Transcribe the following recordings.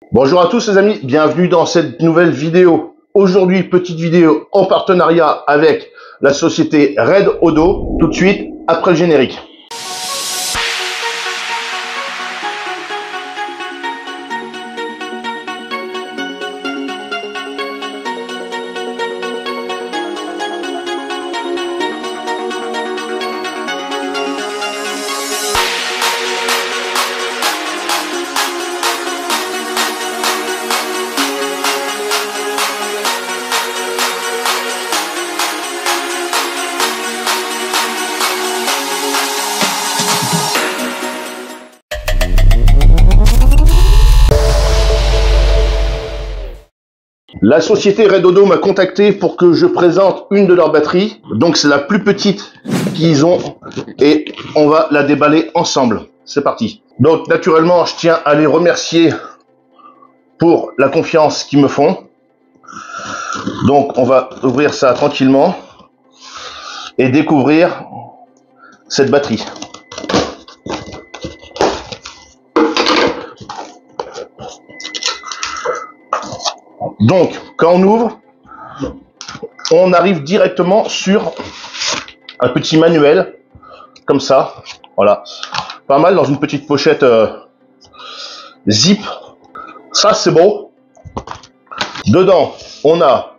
Bonjour à tous les amis, bienvenue dans cette nouvelle vidéo. Aujourd'hui, petite vidéo en partenariat avec la société Red Odo, tout de suite après le générique. La société Red Odo m'a contacté pour que je présente une de leurs batteries. Donc c'est la plus petite qu'ils ont et on va la déballer ensemble. C'est parti. Donc naturellement, je tiens à les remercier pour la confiance qu'ils me font. Donc on va ouvrir ça tranquillement et découvrir cette batterie. Donc, quand on ouvre, on arrive directement sur un petit manuel, comme ça, voilà, pas mal dans une petite pochette zip, ça c'est beau. Dedans, on a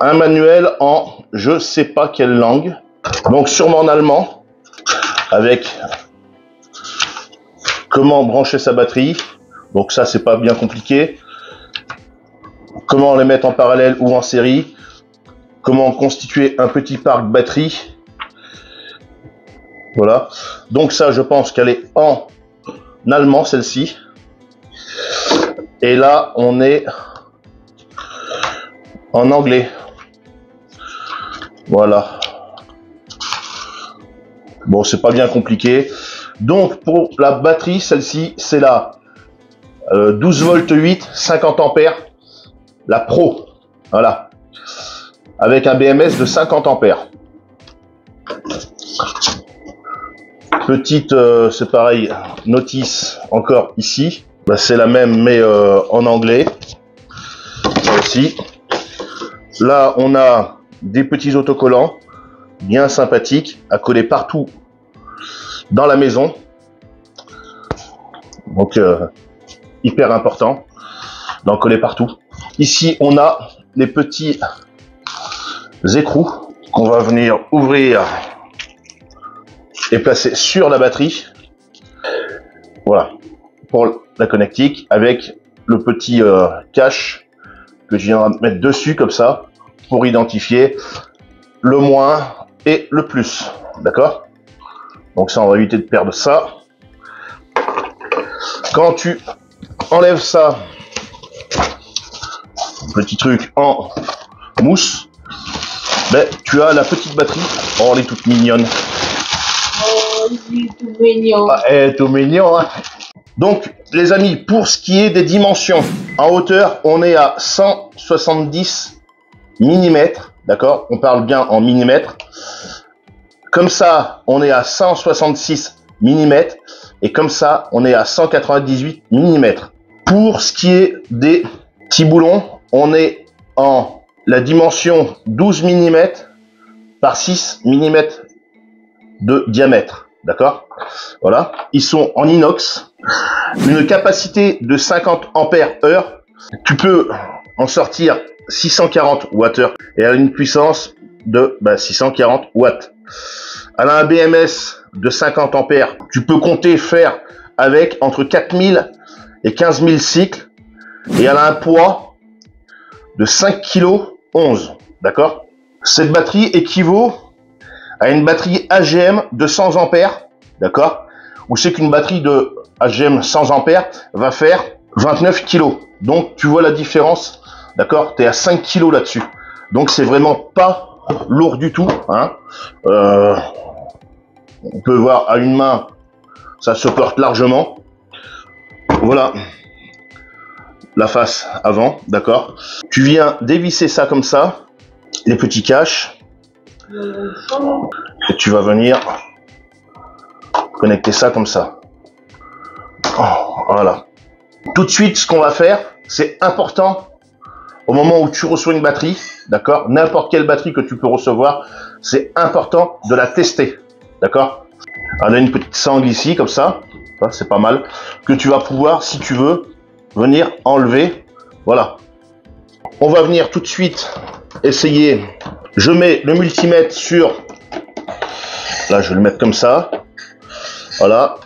un manuel en je sais pas quelle langue, donc sûrement en allemand, avec comment brancher sa batterie. Donc ça, c'est pas bien compliqué. Comment les mettre en parallèle ou en série. Comment constituer un petit parc batterie. Voilà. Donc ça, je pense qu'elle est en allemand, celle-ci. Et là, on est en anglais. Voilà. Bon, c'est pas bien compliqué. Donc, pour la batterie, celle-ci, c'est la 12 volts 8, 50 ampères, la Pro, voilà, avec un BMS de 50 ampères. Petite, c'est pareil, notice encore ici, bah, c'est la même mais en anglais, ça aussi. Là, on a des petits autocollants, bien sympathiques, à coller partout dans la maison. Donc, hyper important d'en coller partout. Ici, on a les petits écrous qu'on va venir ouvrir et placer sur la batterie. Voilà, pour la connectique, avec le petit cache que je viens de mettre dessus comme ça pour identifier le moins et le plus. D'accord? Donc ça, on va éviter de perdre ça. Quand tu enlève ça, petit truc en mousse, ben, tu as la petite batterie. Oh, elle est toute mignonne. Oh, il est tout mignon. Ah, elle est tout mignon, hein. Donc, les amis, pour ce qui est des dimensions, en hauteur, on est à 170 mm, d'accord? On parle bien en millimètres. Comme ça, on est à 166 mm. Et comme ça, on est à 198 mm. Pour ce qui est des petits boulons, on est en la dimension 12 mm par 6 mm de diamètre. D'accord? Voilà. Ils sont en inox. Une capacité de 50 ampères-heure. Tu peux en sortir 640 Wh et elle a une puissance de 640 watts. Elle a un BMS de 50 ampères. Tu peux compter faire avec entre 4000 et 15 000 cycles, et elle a un poids de 5 kg 11, d'accord? Cette batterie équivaut à une batterie AGM de 100 ampères, d'accord? Où c'est qu'une batterie de AGM 100 ampères va faire 29 kg. Donc tu vois la différence, d'accord? Tu es à 5 kg là-dessus. Donc c'est vraiment pas lourd du tout, hein? On peut voir à une main, ça se porte largement. Voilà la face avant, d'accord? Tu viens dévisser ça comme ça, les petits caches, et tu vas venir connecter ça comme ça. Voilà. Tout de suite, ce qu'on va faire, c'est important au moment où tu reçois une batterie, d'accord, n'importe quelle batterie que tu peux recevoir, c'est important de la tester, d'accord. On a une petite sangle ici, comme ça, c'est pas mal, que tu vas pouvoir, si tu veux, venir enlever. Voilà. On va venir tout de suite essayer. Je mets le multimètre sur... Là, je vais le mettre comme ça. Voilà.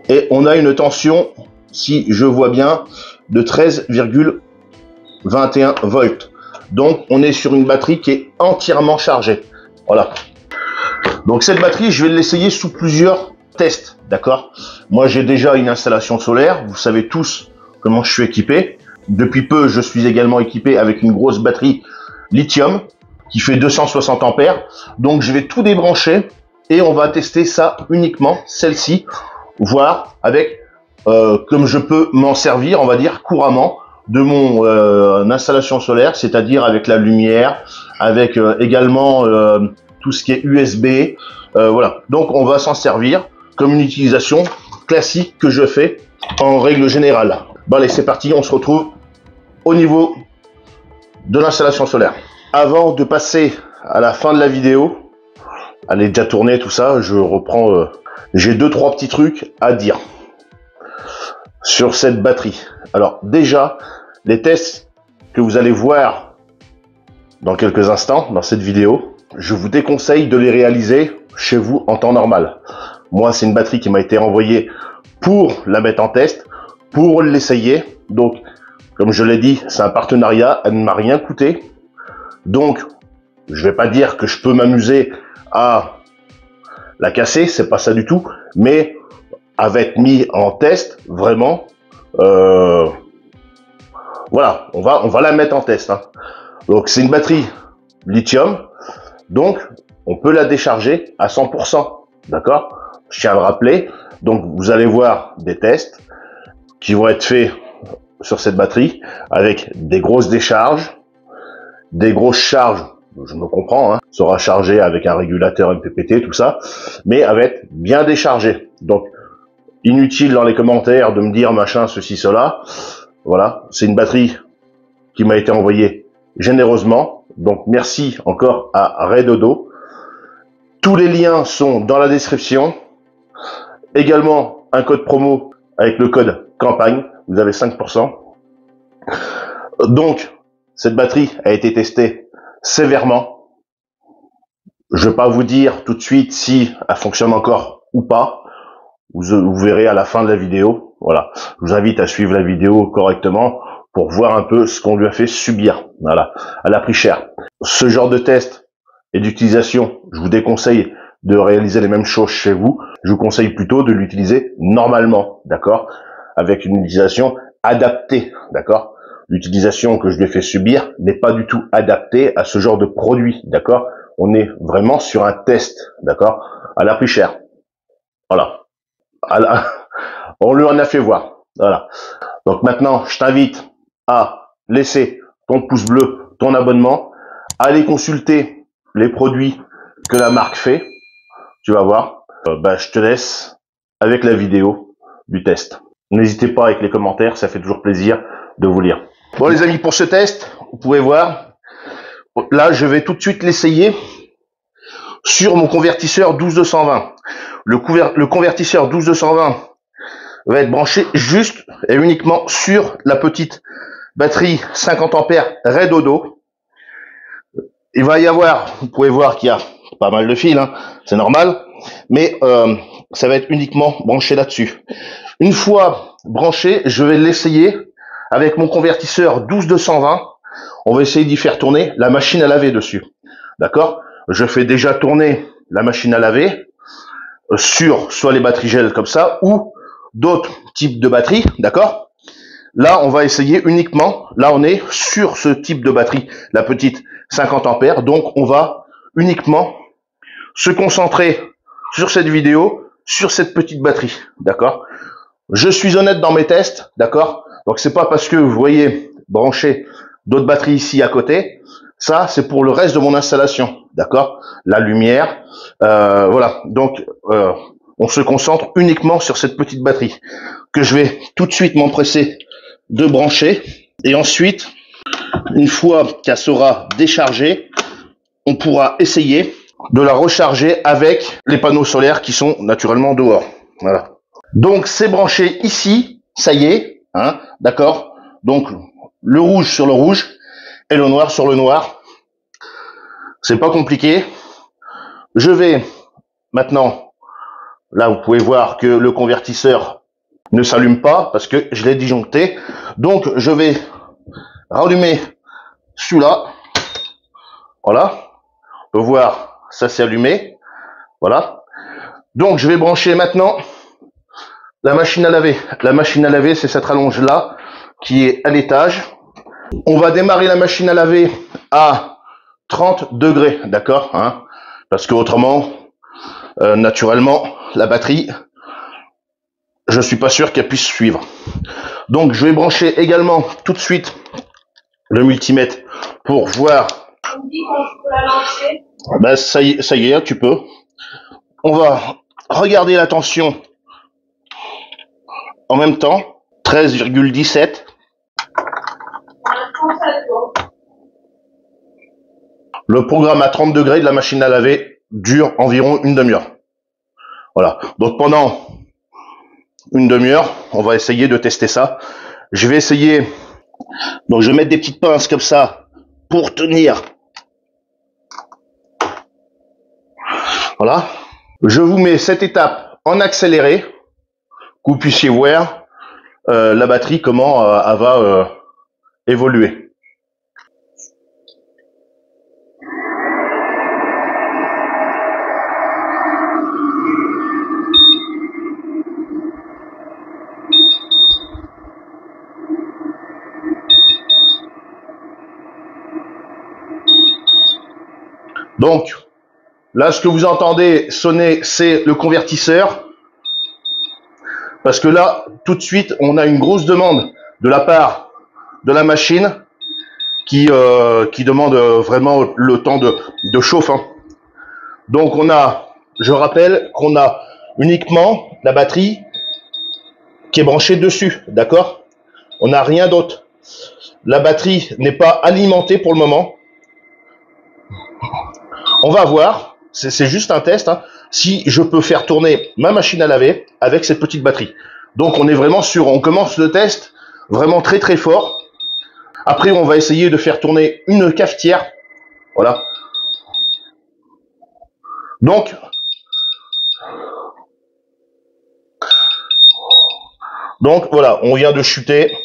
Et on a une tension, si je vois bien, de 13,21 volts. Donc, on est sur une batterie qui est entièrement chargée. Voilà. Donc, cette batterie, je vais l'essayer sous plusieurs tests, d'accord? Moi, j'ai déjà une installation solaire. Vous savez tous comment je suis équipé. Depuis peu, je suis également équipé avec une grosse batterie lithium qui fait 260 ampères. Donc, je vais tout débrancher et on va tester ça uniquement, celle-ci, voir avec, comme je peux m'en servir, on va dire, couramment de mon installation solaire, c'est-à-dire avec la lumière, avec également tout ce qui est USB. Voilà. Donc, on va s'en servir comme une utilisation classique que je fais en règle générale. Bon, allez, c'est parti, on se retrouve au niveau de l'installation solaire. Avant de passer à la fin de la vidéo, elle est déjà tournée, tout ça, je reprends, j'ai 2-3 petits trucs à dire sur cette batterie. Alors déjà, les tests que vous allez voir dans quelques instants dans cette vidéo, je vous déconseille de les réaliser chez vous en temps normal. Moi, c'est une batterie qui m'a été envoyée pour la mettre en test, pour l'essayer. Donc, comme je l'ai dit, c'est un partenariat, elle ne m'a rien coûté. Donc, je vais pas dire que je peux m'amuser à la casser, c'est pas ça du tout, mais avec mis en test, vraiment, voilà, on va la mettre en test. Hein. Donc, c'est une batterie lithium, donc on peut la décharger à 100%, d'accord? Je tiens à le rappeler. Donc, vous allez voir des tests qui vont être faits sur cette batterie avec des grosses décharges, des grosses charges, je me comprends, hein, sera chargé avec un régulateur MPPT, tout ça, mais avec bien déchargé. Donc, inutile dans les commentaires de me dire machin, ceci, cela. Voilà, c'est une batterie qui m'a été envoyée généreusement. Donc, merci encore à Redodo. Tous les liens sont dans la description. Également, un code promo avec le code campagne. Vous avez 5%. Donc, cette batterie a été testée sévèrement. Je ne vais pas vous dire tout de suite si elle fonctionne encore ou pas. Vous verrez à la fin de la vidéo. Voilà. Je vous invite à suivre la vidéo correctement pour voir un peu ce qu'on lui a fait subir. Voilà. Elle a pris cher. Ce genre de test et d'utilisation, je vous déconseille de réaliser les mêmes choses chez vous. Je vous conseille plutôt de l'utiliser normalement, d'accord? Avec une utilisation adaptée, d'accord? L'utilisation que je lui ai fait subir n'est pas du tout adaptée à ce genre de produit, d'accord? On est vraiment sur un test, d'accord? Elle a pris cher. Voilà. On lui en a fait voir. Voilà. Donc maintenant, je t'invite à laisser ton pouce bleu, ton abonnement, aller consulter les produits que la marque fait. Tu vas voir. Je te laisse avec la vidéo du test. N'hésitez pas avec les commentaires, ça fait toujours plaisir de vous lire. Bon les amis, pour ce test, vous pouvez voir, là je vais tout de suite l'essayer sur mon convertisseur 12220. Le convertisseur 12220 va être branché juste et uniquement sur la petite batterie 50 ampères Redodo. Il va y avoir, vous pouvez voir qu'il y a pas mal de fils, hein, c'est normal, mais ça va être uniquement branché là-dessus. Une fois branché, je vais l'essayer avec mon convertisseur 12220. On va essayer d'y faire tourner la machine à laver dessus. D'accord? Je fais déjà tourner la machine à laver sur soit les batteries gel comme ça ou d'autres types de batteries. D'accord? Là, on va essayer uniquement, là on est sur ce type de batterie, la petite 50 ampères. Donc, on va uniquement se concentrer sur cette vidéo, sur cette petite batterie. D'accord? Je suis honnête dans mes tests. D'accord? Donc, c'est pas parce que vous voyez brancher d'autres batteries ici à côté. Ça, c'est pour le reste de mon installation. d'accord, la lumière, voilà. Donc, on se concentre uniquement sur cette petite batterie que je vais tout de suite m'empresser de brancher. Et ensuite, une fois qu'elle sera déchargée, on pourra essayer de la recharger avec les panneaux solaires qui sont naturellement dehors. Voilà. Donc, c'est branché ici, ça y est, hein, d'accord. Donc, le rouge sur le rouge et le noir sur le noir. C'est pas compliqué. Je vais maintenant, là, vous pouvez voir que le convertisseur ne s'allume pas parce que je l'ai disjoncté. Donc, je vais rallumer celui-là. Voilà. On peut voir, ça s'est allumé. Voilà. Donc, je vais brancher maintenant la machine à laver. La machine à laver, c'est cette rallonge-là qui est à l'étage. On va démarrer la machine à laver à 30 degrés, d'accord, hein, parce que autrement, naturellement, la batterie, je suis pas sûr qu'elle puisse suivre. Donc, je vais brancher également tout de suite le multimètre pour voir. On me dit quand je peux la lancer. Ben, ça y est, tu peux. On va regarder la tension en même temps. 13,17. Le programme à 30 degrés de la machine à laver dure environ une demi-heure. Voilà. Donc pendant une demi-heure, on va essayer de tester ça. Je vais essayer. Donc je vais mettre des petites pinces comme ça pour tenir. Voilà. Je vous mets cette étape en accéléré, que vous puissiez voir la batterie, comment elle va évoluer. Donc, là, ce que vous entendez sonner, c'est le convertisseur. Parce que là, tout de suite, on a une grosse demande de la part de la machine qui demande vraiment le temps de chauffe. Hein. Donc, je rappelle qu'on a uniquement la batterie qui est branchée dessus, d'accord? On n'a rien d'autre. La batterie n'est pas alimentée pour le moment. On va voir, c'est juste un test, hein, si je peux faire tourner ma machine à laver avec cette petite batterie. Donc on est vraiment sûr, on commence le test vraiment très très fort. Après on va essayer de faire tourner une cafetière. Voilà. Donc voilà, on vient de chuter.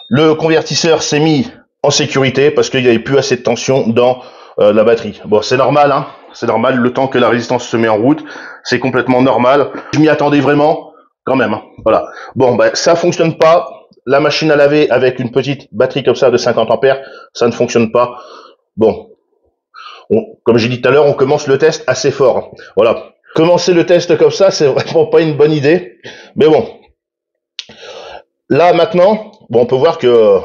Le convertisseur s'est mis en sécurité parce qu'il n'y avait plus assez de tension dans la batterie. Bon, c'est normal, hein. C'est normal, le temps que la résistance se met en route, c'est complètement normal. Je m'y attendais vraiment, quand même. Hein. Voilà. Bon, ben, ça fonctionne pas. La machine à laver avec une petite batterie comme ça de 50 ampères, ça ne fonctionne pas. Bon, comme j'ai dit tout à l'heure, on commence le test assez fort. Hein. Voilà. Commencer le test comme ça, c'est vraiment pas une bonne idée. Mais bon. Là, maintenant, bon, on peut voir que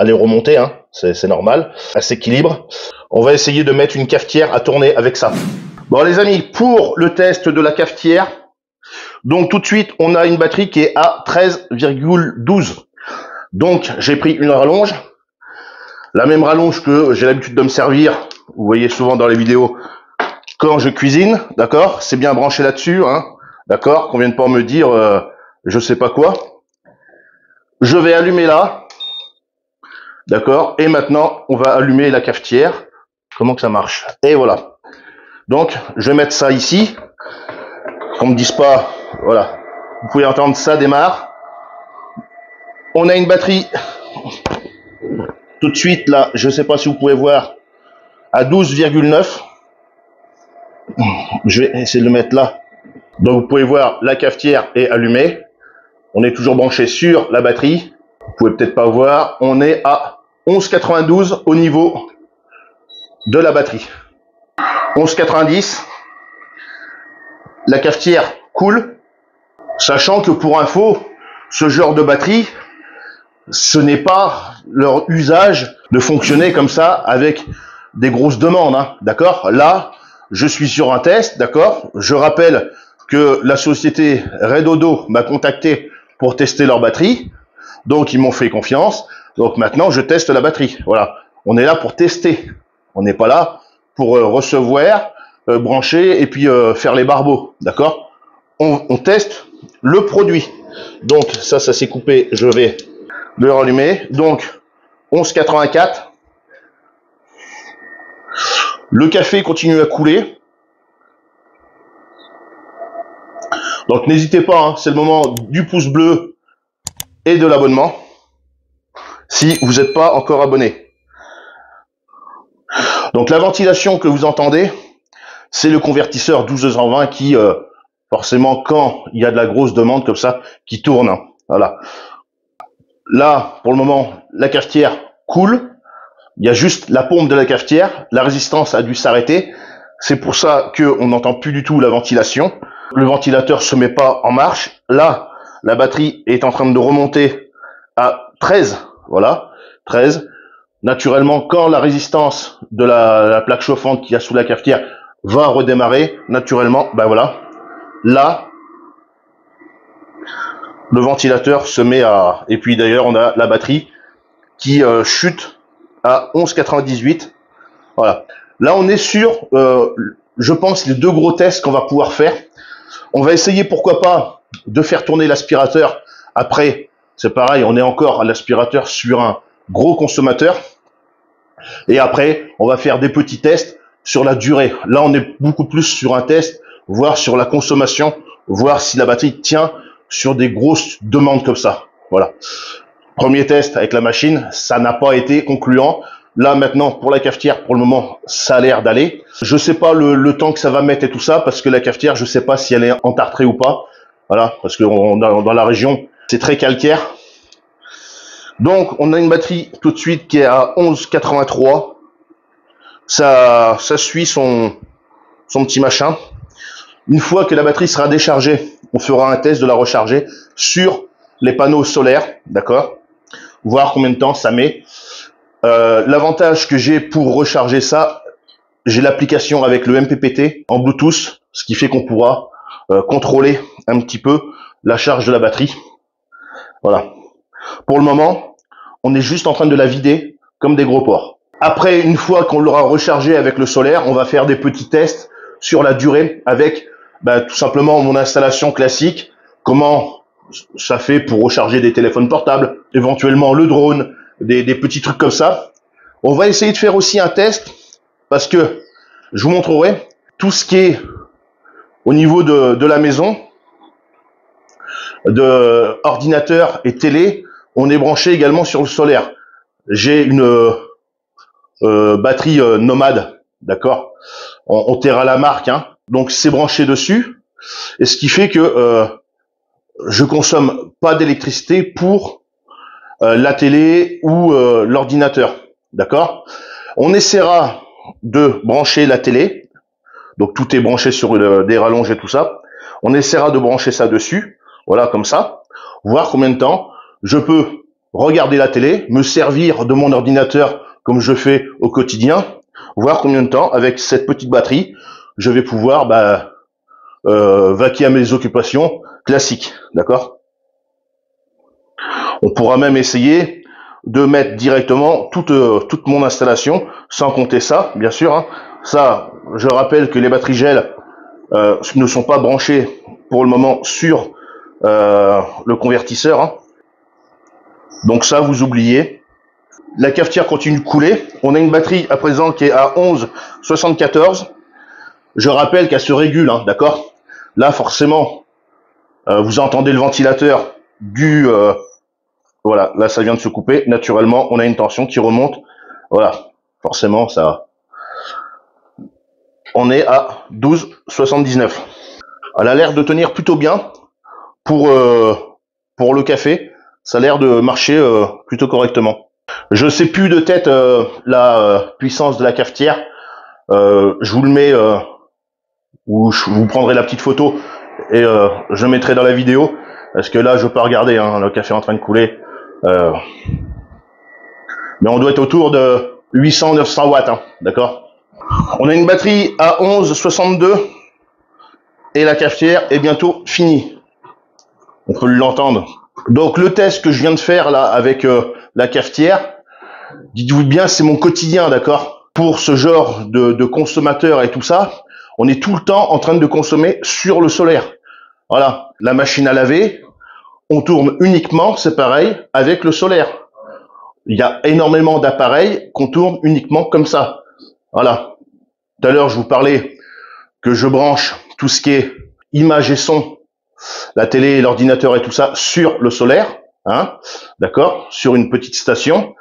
elle est remontée, hein, c'est normal. Elle s'équilibre. On va essayer de mettre une cafetière à tourner avec ça. Bon, les amis, pour le test de la cafetière, donc tout de suite, on a une batterie qui est à 13,12. Donc, j'ai pris une rallonge. La même rallonge que j'ai l'habitude de me servir. Vous voyez souvent dans les vidéos quand je cuisine, d'accord? C'est bien branché là-dessus, hein, d'accord? Qu'on vienne pas me dire je sais pas quoi. Je vais allumer là. D'accord? Et maintenant, on va allumer la cafetière. Comment que ça marche? Et voilà. Donc, je vais mettre ça ici. Qu'on me dise pas, voilà. Vous pouvez entendre, ça démarre. On a une batterie. Tout de suite, là, je sais pas si vous pouvez voir, à 12,9. Je vais essayer de le mettre là. Donc, vous pouvez voir, la cafetière est allumée. On est toujours branché sur la batterie. Vous pouvez peut-être pas voir. On est à 11,92 au niveau de la batterie. 11,90. La cafetière coule. Sachant que pour info, ce genre de batterie, ce n'est pas leur usage de fonctionner comme ça avec des grosses demandes, hein, d'accord? Là, je suis sur un test, d'accord? Je rappelle que la société Redodo m'a contacté pour tester leur batterie, donc ils m'ont fait confiance. Donc maintenant, je teste la batterie. Voilà, on est là pour tester. On n'est pas là pour recevoir, brancher et puis faire les barbeaux, d'accord? On teste le produit. Donc ça s'est coupé. Je vais le rallumer. Donc 11,84. Le café continue à couler. Donc n'hésitez pas, hein, c'est le moment du pouce bleu et de l'abonnement si vous n'êtes pas encore abonné. Donc la ventilation que vous entendez, c'est le convertisseur 1220 qui, forcément, quand il y a de la grosse demande comme ça, qui tourne. Hein, voilà. Là, pour le moment, la cafetière coule. Il y a juste la pompe de la cafetière. La résistance a dû s'arrêter. C'est pour ça qu'on n'entend plus du tout la ventilation. Le ventilateur se met pas en marche. Là, la batterie est en train de remonter à 13. Voilà, 13. Naturellement, quand la résistance de la plaque chauffante qu'il y a sous la cafetière va redémarrer, naturellement, ben voilà, là, le ventilateur se met à... Et puis d'ailleurs, on a la batterie qui chute à 11,98. Voilà. Là, on est sur, je pense, les deux gros tests qu'on va pouvoir faire. On va essayer, pourquoi pas, de faire tourner l'aspirateur. Après, c'est pareil, on est encore à l'aspirateur sur un gros consommateur. Et après, on va faire des petits tests sur la durée. Là, on est beaucoup plus sur un test, voir sur la consommation, voir si la batterie tient sur des grosses demandes comme ça. Voilà. Premier test avec la machine, ça n'a pas été concluant. Là, maintenant, pour la cafetière, pour le moment, ça a l'air d'aller. Je sais pas le temps que ça va mettre et tout ça, parce que la cafetière, je sais pas si elle est entartrée ou pas. Voilà, parce que dans la région, c'est très calcaire. Donc, on a une batterie tout de suite qui est à 11,83. Ça suit son petit machin. Une fois que la batterie sera déchargée, on fera un test de la recharger sur les panneaux solaires, d'accord? Voir combien de temps ça met. L'avantage que j'ai pour recharger ça, j'ai l'application avec le MPPT en Bluetooth, ce qui fait qu'on pourra contrôler un petit peu la charge de la batterie. Voilà. Pour le moment, on est juste en train de la vider comme des gros porcs. Après, une fois qu'on l'aura rechargé avec le solaire, on va faire des petits tests sur la durée avec tout simplement mon installation classique. Comment ça fait pour recharger des téléphones portables, éventuellement le drone, des petits trucs comme ça. On va essayer de faire aussi un test parce que je vous montrerai tout ce qui est au niveau de la maison, de ordinateur et télé. On est branché également sur le solaire. J'ai une batterie nomade, d'accord. On taira la marque, hein. Donc c'est branché dessus, et ce qui fait que je consomme pas d'électricité pour la télé ou l'ordinateur, d'accord. On essaiera de brancher la télé, donc tout est branché sur des rallonges et tout ça. On essaiera de brancher ça dessus, voilà, comme ça, voir combien de temps je peux regarder la télé, me servir de mon ordinateur comme je fais au quotidien, voir combien de temps, avec cette petite batterie, je vais pouvoir vaquer à mes occupations classiques, d'accord. On pourra même essayer de mettre directement toute mon installation, sans compter ça, bien sûr. Hein. Ça, je rappelle que les batteries gel ne sont pas branchées pour le moment sur le convertisseur. Hein. Donc ça, vous oubliez. La cafetière continue de couler. On a une batterie à présent qui est à 11,74. Je rappelle qu'elle se régule, hein, d'accord. Là, forcément, vous entendez le ventilateur du... voilà, là, ça vient de se couper. Naturellement, on a une tension qui remonte. Voilà, forcément, ça... On est à 12,79. Elle a l'air de tenir plutôt bien pour le café. Ça a l'air de marcher plutôt correctement. Je sais plus de tête la puissance de la cafetière. Je vous le mets, ou je vous prendrai la petite photo et je le mettrai dans la vidéo. Parce que là, je peux pas regarder, hein, le café est en train de couler. Mais on doit être autour de 800-900 watts, hein, d'accord. On a une batterie à 11,62 et la cafetière est bientôt finie. On peut l'entendre. Donc le test que je viens de faire là avec la cafetière, dites-vous bien, c'est mon quotidien, d'accord. Pour ce genre de consommateur et tout ça, on est tout le temps en train de consommer sur le solaire. Voilà, la machine à laver, on tourne uniquement, c'est pareil, avec le solaire. Il y a énormément d'appareils qu'on tourne uniquement comme ça. Voilà. Tout à l'heure, je vous parlais que je branche tout ce qui est image et son, la télé, l'ordinateur et tout ça sur le solaire, hein, d'accord, sur une petite station.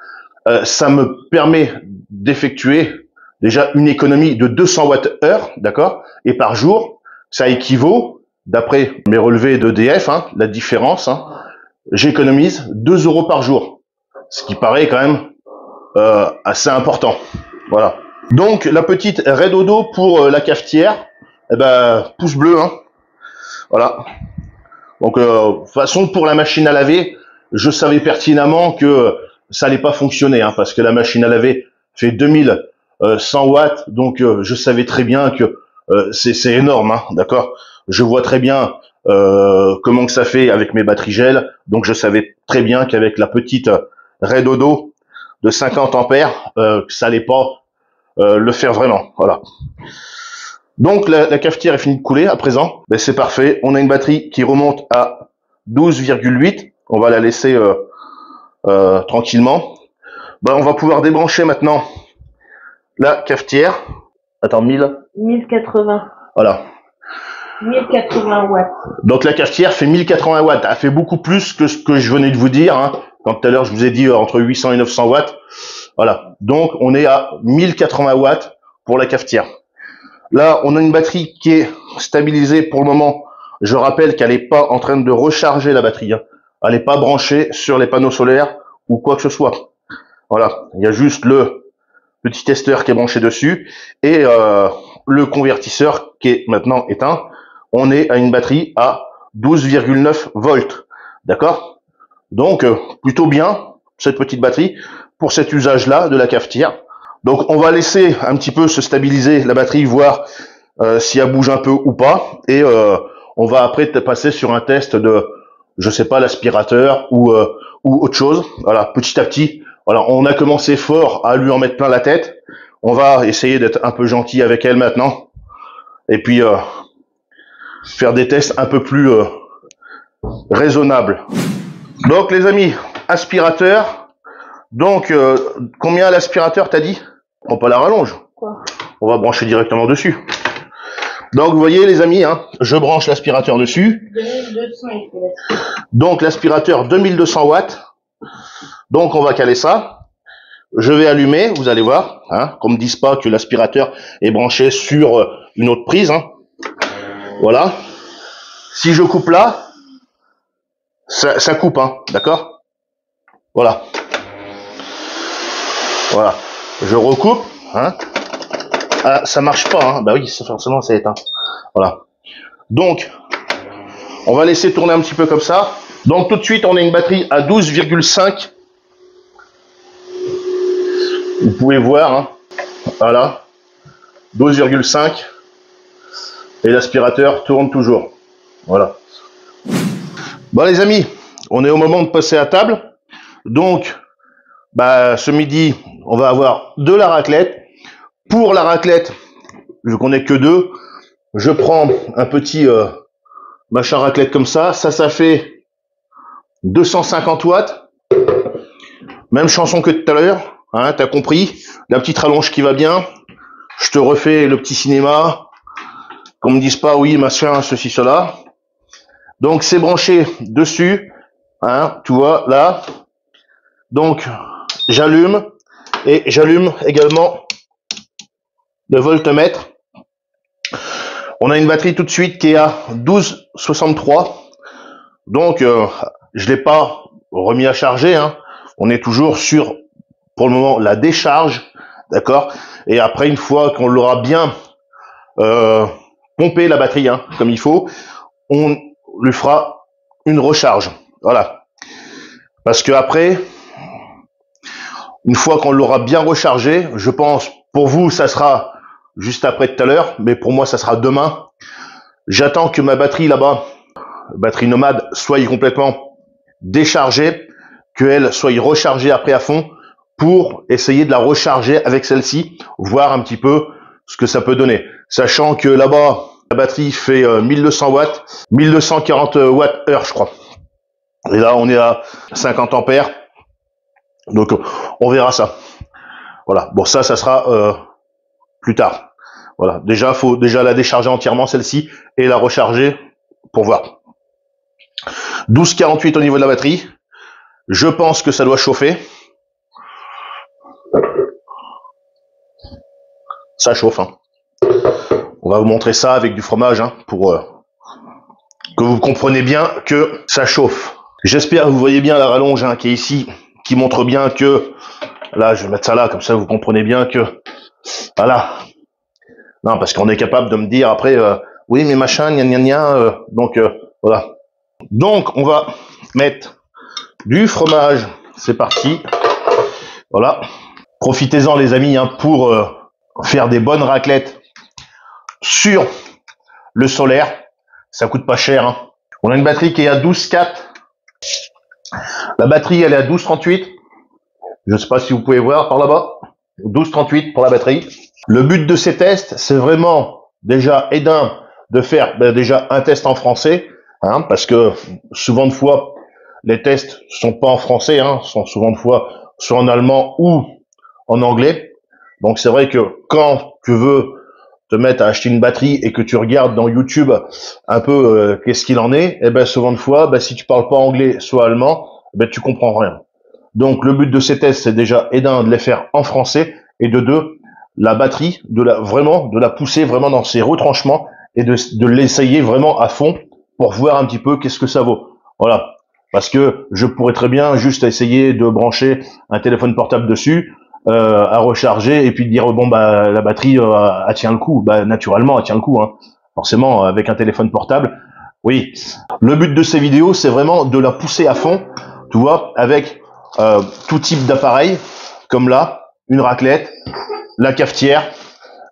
Ça me permet d'effectuer déjà une économie de 200 Wh, d'accord, et par jour, ça équivaut, d'après mes relevés d'EDF, hein, la différence, hein, j'économise 2 euros par jour, ce qui paraît quand même assez important. Voilà. Donc la petite raie dodo pour la cafetière, eh ben pouce bleu, hein. Voilà. Donc de toute façon pour la machine à laver, je savais pertinemment que ça allait pas fonctionner, hein, parce que la machine à laver fait 2100 watts, donc je savais très bien que c'est énorme, hein, d'accord. Je vois très bien comment que ça fait avec mes batteries gel, donc je savais très bien qu'avec la petite raie dodo de 50 ampères, que ça allait pas le faire vraiment. Voilà. Donc la cafetière est finie de couler à présent. Ben, c'est parfait. On a une batterie qui remonte à 12,8. On va la laisser tranquillement. Ben, on va pouvoir débrancher maintenant la cafetière. Attends, 1080. Voilà. 1080 watts. Donc la cafetière fait 1080 watts. Elle fait beaucoup plus que ce que je venais de vous dire, hein. Quand tout à l'heure je vous ai dit entre 800 et 900 watts. Voilà. Donc on est à 1080 watts pour la cafetière. Là, on a une batterie qui est stabilisée pour le moment. Je rappelle qu'elle n'est pas en train de recharger la batterie, hein. Elle n'est pas branchée sur les panneaux solaires ou quoi que ce soit. Voilà. Il y a juste le petit testeur qui est branché dessus et le convertisseur qui est maintenant éteint. On est à une batterie à 12,9 volts. D'accord? Donc, plutôt bien, cette petite batterie, pour cet usage-là de la cafetière. Donc, on va laisser un petit peu se stabiliser la batterie, voir si elle bouge un peu ou pas. Et on va après passer sur un test de, je sais pas, l'aspirateur ou autre chose. Voilà, petit à petit. Voilà, on a commencé fort à lui en mettre plein la tête. On va essayer d'être un peu gentil avec elle maintenant. Et puis, faire des tests un peu plus raisonnables. Donc, les amis, aspirateur. Donc, combien l'aspirateur t'as dit? On pas la rallonge. Quoi? On va brancher directement dessus. Donc, vous voyez, les amis, hein, je branche l'aspirateur dessus. 2200 il fait. Donc, l'aspirateur 2200 watts. Donc, on va caler ça. Je vais allumer, vous allez voir, hein, qu'on me dise pas que l'aspirateur est branché sur une autre prise, hein. Voilà. Si je coupe là, ça coupe, hein, d'accord? Voilà. Voilà. Je recoupe, hein. Ah, ça marche pas, hein. Bah oui, forcément, c'est éteint. Voilà. Donc, on va laisser tourner un petit peu comme ça. Donc, tout de suite, on a une batterie à 12,5. Vous pouvez voir, hein. Voilà. 12,5. Et l'aspirateur tourne toujours. Voilà. Bon, les amis, on est au moment de passer à table. Donc, bah, ce midi, on va avoir de la raclette. Pour la raclette, vu qu'on n'est que deux, je prends un petit machin raclette comme ça. Ça fait 250 watts. Même chanson que tout à l'heure. Hein, t'as compris. La petite rallonge qui va bien. Je te refais le petit cinéma. Qu'on me dise pas, oui, machin, ceci, cela. Donc, c'est branché dessus. Hein, tu vois, là. Donc, j'allume. Et j'allume également le voltmètre. On a une batterie tout de suite qui est à 12,63. Donc, je l'ai pas remis à charger, hein. On est toujours sur, pour le moment, la décharge. D'accord? Et après, une fois qu'on l'aura bien pompé la batterie, hein, comme il faut, on lui fera une recharge. Voilà. Parce que après, Une fois qu'on l'aura bien rechargé, je pense, pour vous, ça sera juste après tout à l'heure, mais pour moi, ça sera demain. J'attends que ma batterie là-bas, batterie nomade, soit complètement déchargée, qu'elle soit rechargée après à fond, pour essayer de la recharger avec celle-ci, voir un petit peu ce que ça peut donner. Sachant que là-bas, la batterie fait 1200 watts, 1240 watts heure, je crois. Et là, on est à 50 ampères. Donc, on verra ça. Voilà. Bon, ça sera plus tard. Voilà. Déjà, faut déjà la décharger entièrement, celle-ci, et la recharger pour voir. 12,48 au niveau de la batterie. Je pense que ça doit chauffer. Ça chauffe. Hein. On va vous montrer ça avec du fromage hein, pour que vous compreniez bien que ça chauffe. J'espère que vous voyez bien la rallonge hein, qui est ici, qui montre bien que... Là, je vais mettre ça là, comme ça vous comprenez bien que... Voilà. Non, parce qu'on est capable de me dire après, oui, mais machin, gna gna gna. Donc, voilà. Donc, on va mettre du fromage. C'est parti. Voilà. Profitez-en, les amis, hein, pour faire des bonnes raclettes sur le solaire. Ça coûte pas cher. Hein. On a une batterie qui est à 12,4. La batterie, elle est à 12,38. Je ne sais pas si vous pouvez voir par là-bas. 12,38 pour la batterie. Le but de ces tests, c'est vraiment déjà de faire déjà un test en français, hein, parce que souvent de fois les tests sont pas en français, hein, sont souvent de fois soit en allemand ou en anglais. Donc c'est vrai que quand tu veux te mettre à acheter une batterie et que tu regardes dans YouTube un peu qu'est-ce qu'il en est, et ben souvent de fois, si tu parles pas anglais soit allemand, tu comprends rien. Donc le but de ces tests, c'est déjà de les faire en français et de deux, la batterie, de la pousser vraiment dans ses retranchements et de l'essayer vraiment à fond pour voir un petit peu qu'est-ce que ça vaut. Voilà. Parce que je pourrais très bien juste essayer de brancher un téléphone portable dessus, à recharger et puis dire bon la batterie elle tient le coup. Naturellement elle tient le coup. Hein. Forcément avec un téléphone portable. Oui. Le but de ces vidéos c'est vraiment de la pousser à fond. Tu vois avec tout type d'appareil comme là une raclette, la cafetière,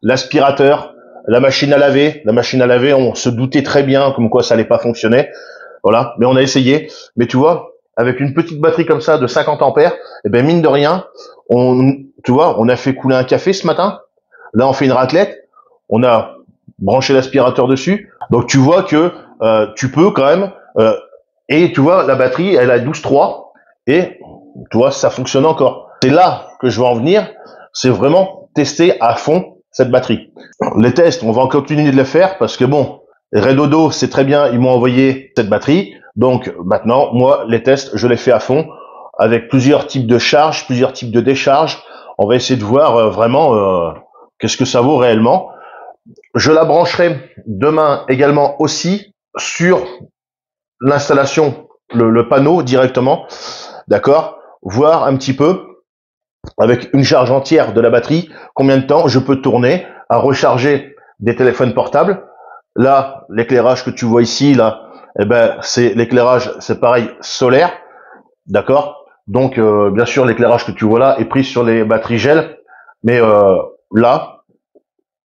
l'aspirateur, la machine à laver. La machine à laver, on se doutait très bien comme quoi ça allait pas fonctionner. Voilà, mais on a essayé. Mais tu vois, avec une petite batterie comme ça de 50 ampères, et mine de rien, tu vois, on a fait couler un café ce matin. Là, on fait une raclette. On a branché l'aspirateur dessus. Donc tu vois que tu peux quand même. Et tu vois, la batterie, elle a 12,3 et tu vois, ça fonctionne encore. C'est là que je veux en venir. C'est vraiment tester à fond cette batterie. Les tests, on va continuer de les faire parce que bon, Redodo, c'est très bien, ils m'ont envoyé cette batterie. Donc maintenant, moi, les tests, je les fais à fond avec plusieurs types de charges, plusieurs types de décharges. On va essayer de voir vraiment qu'est-ce que ça vaut réellement. Je la brancherai demain également aussi sur l'installation, le panneau directement, d'accord, voir un petit peu avec une charge entière de la batterie, combien de temps je peux tourner à recharger des téléphones portables. Là, l'éclairage que tu vois ici, là, c'est l'éclairage, c'est pareil, solaire, d'accord. Donc, bien sûr, l'éclairage que tu vois là est pris sur les batteries gel, mais là,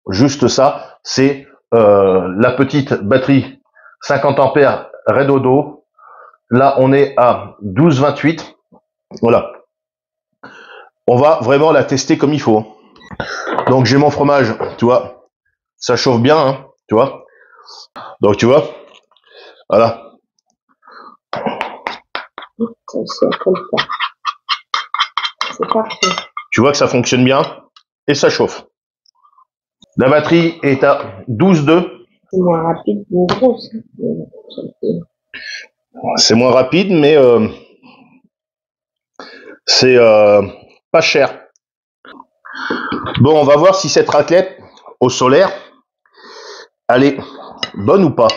juste ça, c'est la petite batterie 50 ampères Redodo. Là, on est à 12,28. Voilà. On va vraiment la tester comme il faut. Donc, j'ai mon fromage, tu vois. Ça chauffe bien, hein, tu vois. Donc, tu vois. Voilà. C'est parfait. Tu vois que ça fonctionne bien et ça chauffe. La batterie est à 12,2. C'est moins rapide qu'une grosse. C'est moins rapide, mais c'est pas cher. Bon, on va voir si cette raclette au solaire, elle est bonne ou pas.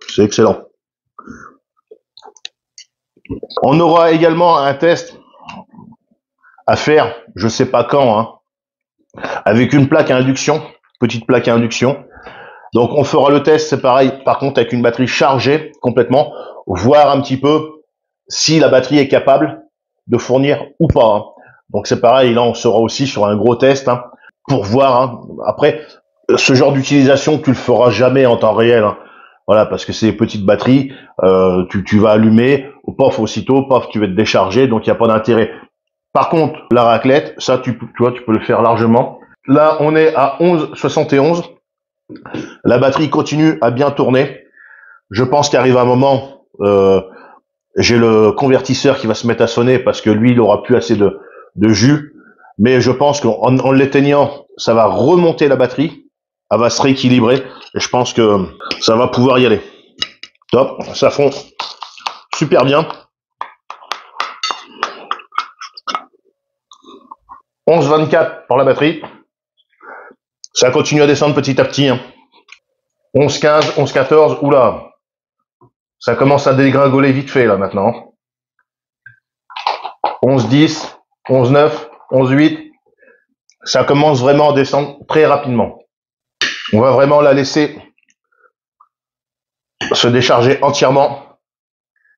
C'est excellent. On aura également un test à faire, je sais pas quand, hein, avec une plaque à induction, petite plaque à induction. Donc on fera le test, c'est pareil, par contre avec une batterie chargée complètement, voir un petit peu si la batterie est capable de fournir ou pas, hein. Donc c'est pareil, là on sera aussi sur un gros test, hein, pour voir, hein. Après, ce genre d'utilisation, tu le feras jamais en temps réel, hein. Voilà, parce que c'est des petites batteries, tu vas allumer, paf, aussitôt, paf, tu vas te décharger, donc il n'y a pas d'intérêt. Par contre, la raclette, ça, tu vois, tu peux le faire largement. Là, on est à 11,71. La batterie continue à bien tourner. Je pense qu'arrive un moment, j'ai le convertisseur qui va se mettre à sonner parce que lui, il aura plus assez de jus. Mais je pense qu'en l'éteignant, ça va remonter la batterie. Elle va se rééquilibrer. Et je pense que ça va pouvoir y aller. Top, ça fond super bien. 11,24 pour la batterie. Ça continue à descendre petit à petit, hein. 11,15, 11,14, oula. Ça commence à dégringoler vite fait, là, maintenant. 11,10, 11,9, 11,8. Ça commence vraiment à descendre très rapidement. On va vraiment la laisser se décharger entièrement.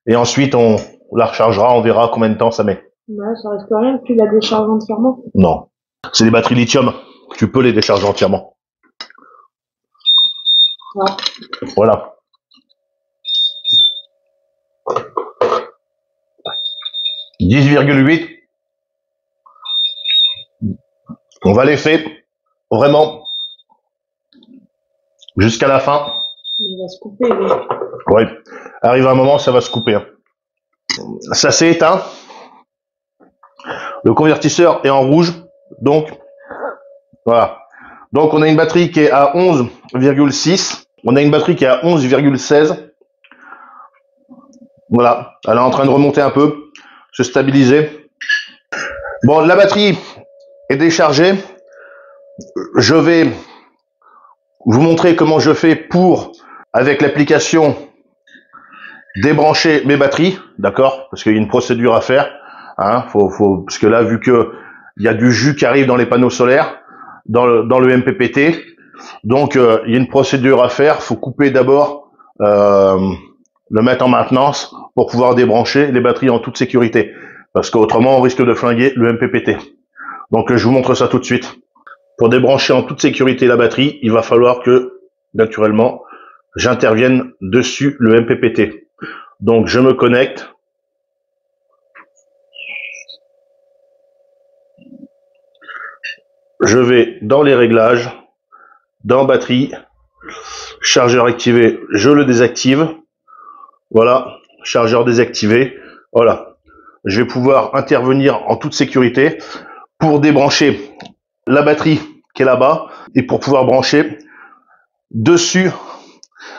Et ensuite, on la rechargera, on verra combien de temps ça met. Ouais, ça risque rien que tu la décharges entièrement. Non. C'est des batteries lithium. Tu peux les décharger entièrement. Ouais. Voilà. « 10,8. On va laisser vraiment jusqu'à la fin. Il va se couper, lui. Oui. Arrive un moment, ça va se couper, hein. Ça s'est éteint. Le convertisseur est en rouge. Donc, voilà. Donc, on a une batterie qui est à 11,6. On a une batterie qui est à 11,16. Voilà. Elle est en train de remonter un peu, se stabiliser. Bon, la batterie est déchargée. Je vais vous montrer comment je fais pour, avec l'application, débrancher mes batteries. D'accord? Parce qu'il y a une procédure à faire. Hein, parce que là, vu que il y a du jus qui arrive dans les panneaux solaires, dans le MPPT, donc il y a une procédure à faire. Faut couper d'abord, le mettre en maintenance pour pouvoir débrancher les batteries en toute sécurité, parce qu'autrement on risque de flinguer le MPPT. Donc je vous montre ça tout de suite. Pour débrancher en toute sécurité la batterie, il va falloir que, naturellement, j'intervienne dessus le MPPT. Donc je me connecte. Je vais dans les réglages, dans batterie, chargeur activé, je le désactive. Voilà, chargeur désactivé. Voilà, je vais pouvoir intervenir en toute sécurité pour débrancher la batterie qui est là-bas et pour pouvoir brancher dessus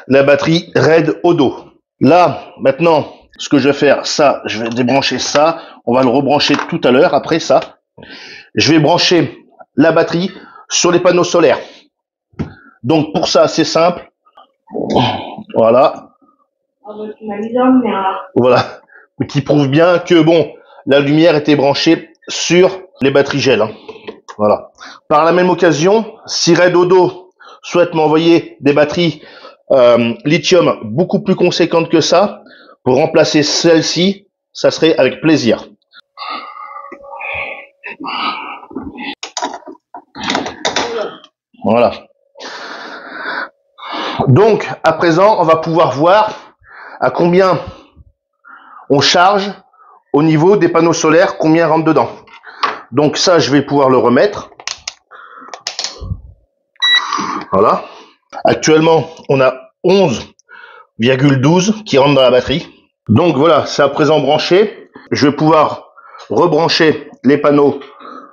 la batterie RAID Odo. Là, maintenant, ce que je vais faire, ça, je vais débrancher ça. On va le rebrancher tout à l'heure, après ça. Je vais brancher la batterie sur les panneaux solaires. Donc pour ça, c'est simple. Voilà. Voilà. Qui prouve bien que bon, la lumière était branchée sur les batteries gel, hein. Voilà. Par la même occasion, si RAID Odo souhaite m'envoyer des batteries lithium beaucoup plus conséquentes que ça, pour remplacer celle-ci, ça serait avec plaisir. Voilà. Donc, à présent, on va pouvoir voir à combien on charge au niveau des panneaux solaires, combien rentre dedans. Donc ça, je vais pouvoir le remettre. Voilà. Actuellement, on a 11,12 qui rentre dans la batterie. Donc voilà, c'est à présent branché. Je vais pouvoir rebrancher les panneaux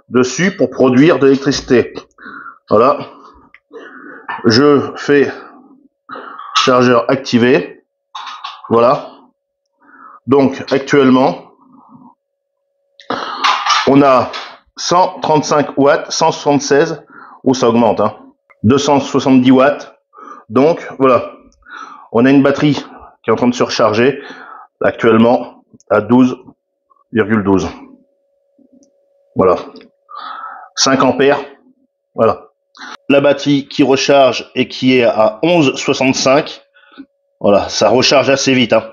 dessus pour produire de l'électricité. Voilà. Je fais chargeur activé. Voilà. Donc actuellement, on a 135 watts, 176, ou ça augmente, hein, 270 watts. Donc voilà, on a une batterie qui est en train de se recharger actuellement à 12,12. Voilà. 5 ampères. Voilà. la batterie qui recharge et qui est à 11,65. Voilà, ça recharge assez vite. Hein.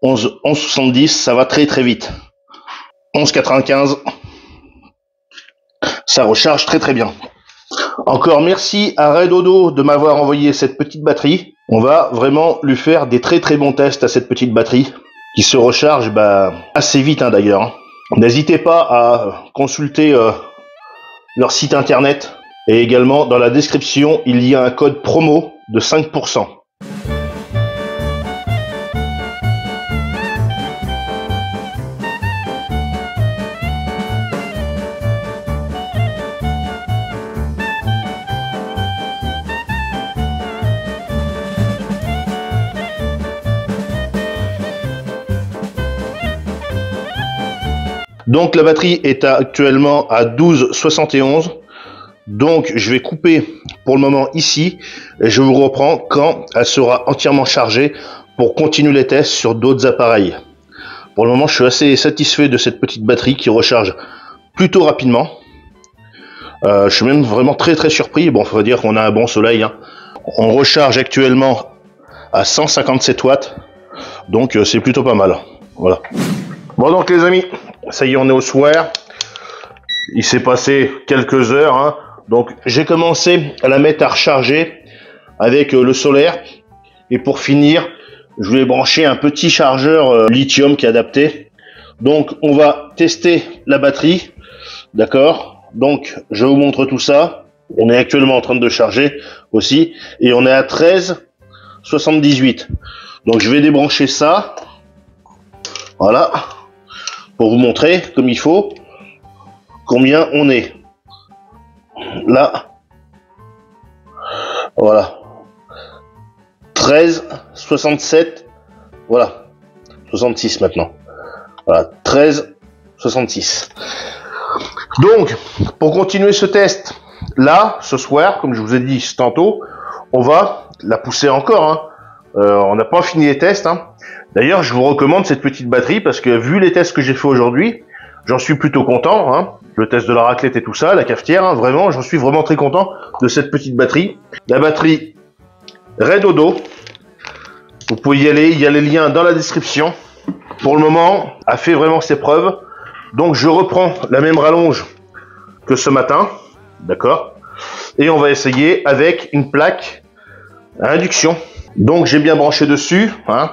11,70, ça va très très vite. 11,95, ça recharge très très bien. Encore merci à Redodo de m'avoir envoyé cette petite batterie. On va vraiment lui faire des très très bons tests à cette petite batterie qui se recharge assez vite hein, d'ailleurs. N'hésitez pas à consulter leur site internet et également dans la description il y a un code promo de 5%. Donc la batterie est actuellement à 12,71. Donc je vais couper pour le moment ici et je vous reprends quand elle sera entièrement chargée pour continuer les tests sur d'autres appareils. Pour le moment je suis assez satisfait de cette petite batterie qui recharge plutôt rapidement. Je suis même vraiment très très surpris. Bon, faut dire qu'on a un bon soleil. Hein. On recharge actuellement à 157 watts. Donc c'est plutôt pas mal. Voilà. Bon donc les amis, ça y est, on est au soir. Il s'est passé quelques heures. Hein. Donc j'ai commencé à la mettre à recharger avec le solaire. Et pour finir, je vais brancher un petit chargeur lithium qui est adapté. Donc on va tester la batterie. D'accord. Donc je vous montre tout ça. On est actuellement en train de charger aussi. Et on est à 13,78. Donc je vais débrancher ça. Voilà. Pour vous montrer comme il faut combien on est. Là. Voilà. 13,67. Voilà. 66 maintenant. Voilà. 13,66. Donc, pour continuer ce test, là, ce soir, comme je vous ai dit tantôt, on va la pousser encore. Hein. On n'a pas fini les tests. Hein. D'ailleurs, je vous recommande cette petite batterie parce que vu les tests que j'ai fait aujourd'hui, j'en suis plutôt content. Hein. Le test de la raclette et tout ça, la cafetière, hein, vraiment, j'en suis vraiment très content de cette petite batterie. La batterie Redodo, vous pouvez y aller, il y a les liens dans la description. Pour le moment, a fait vraiment ses preuves. Donc, je reprends la même rallonge que ce matin, d'accord. Et on va essayer avec une plaque à induction. Donc, j'ai bien branché dessus. Hein.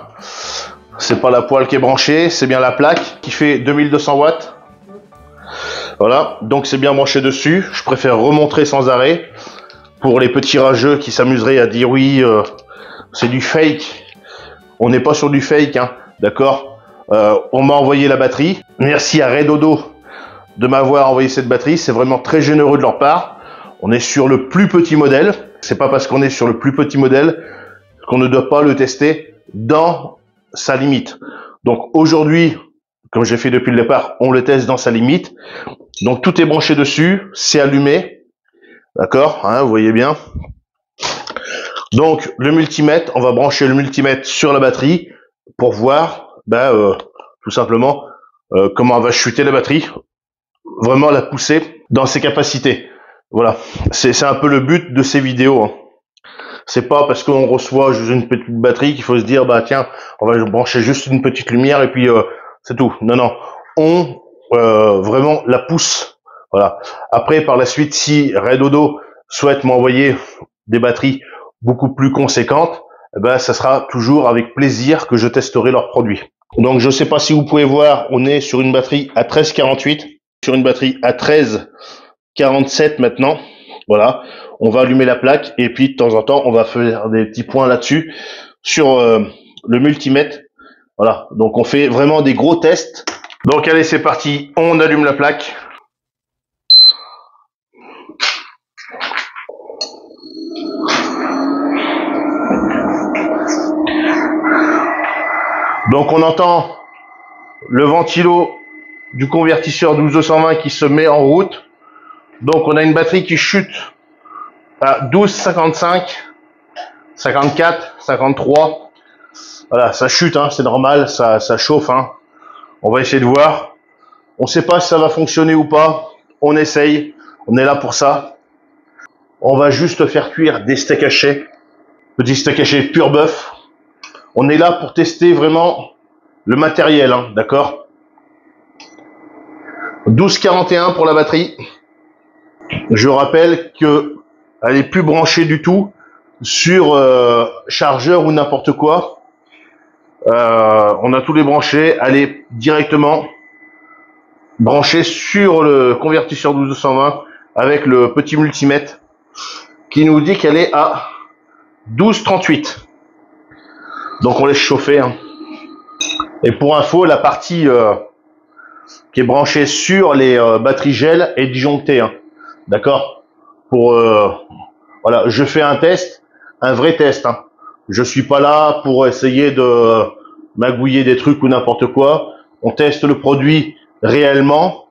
C'est pas la poêle qui est branchée, c'est bien la plaque qui fait 2200 watts. Voilà, donc c'est bien branché dessus. Je préfère remontrer sans arrêt pour les petits rageux qui s'amuseraient à dire oui, c'est du fake. On n'est pas sur du fake, hein, d'accord. On m'a envoyé la batterie. Merci à Redodo de m'avoir envoyé cette batterie. C'est vraiment très généreux de leur part. On est sur le plus petit modèle. C'est pas parce qu'on est sur le plus petit modèle qu'on ne doit pas le tester dans sa limite. Donc aujourd'hui, comme j'ai fait depuis le départ, on le teste dans sa limite. Donc tout est branché dessus, c'est allumé, d'accord, hein, vous voyez bien. Donc le multimètre, on va brancher le multimètre sur la batterie pour voir, tout simplement, comment va chuter la batterie, vraiment la pousser dans ses capacités. Voilà, c'est un peu le but de ces vidéos. Hein. C'est pas parce qu'on reçoit juste une petite batterie qu'il faut se dire bah tiens on va brancher juste une petite lumière et puis c'est tout. Non non, on vraiment la pousse. Voilà. Après par la suite si Redodo souhaite m'envoyer des batteries beaucoup plus conséquentes, ça sera toujours avec plaisir que je testerai leurs produits. Donc je sais pas si vous pouvez voir, on est sur une batterie à 13,48, sur une batterie à 13,47 maintenant. Voilà, on va allumer la plaque et puis de temps en temps on va faire des petits points là-dessus sur le multimètre. Voilà, donc on fait vraiment des gros tests. Donc allez c'est parti, on allume la plaque. Donc on entend le ventilo du convertisseur 12220 qui se met en route. Donc on a une batterie qui chute à 12,55, 54, 53. Voilà, ça chute, hein, c'est normal, ça chauffe. Hein. On va essayer de voir. On ne sait pas si ça va fonctionner ou pas. On essaye. On est là pour ça. On va juste faire cuire des steaks hachés. Petits steaks hachés pur bœuf. On est là pour tester vraiment le matériel, hein, d'accord? 12,41 pour la batterie. Je rappelle que elle est plus branchée du tout sur chargeur ou n'importe quoi. On a tous les branchés. Elle est directement branchée sur le convertisseur 12-220 avec le petit multimètre qui nous dit qu'elle est à 12,38. Donc on laisse chauffer. Hein. Et pour info, la partie qui est branchée sur les batteries gel est disjonctée. Hein. D'accord? Pour voilà, je fais un test, un vrai test. Hein. Je suis pas là pour essayer de magouiller des trucs ou n'importe quoi. On teste le produit réellement.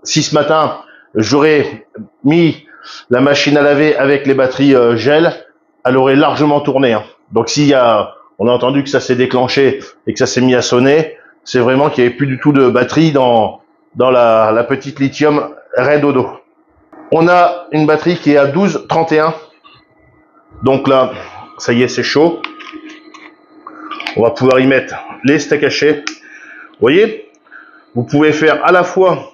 Si ce matin j'aurais mis la machine à laver avec les batteries gel, elle aurait largement tourné. Hein. Donc s'il y a, on a entendu que ça s'est déclenché et que ça s'est mis à sonner, c'est vraiment qu'il n'y avait plus du tout de batterie dans la petite lithium Red Odo. On a une batterie qui est à 12,31. Donc là, ça y est, c'est chaud. On va pouvoir y mettre les steaks hachés. Vous voyez, vous pouvez faire à la fois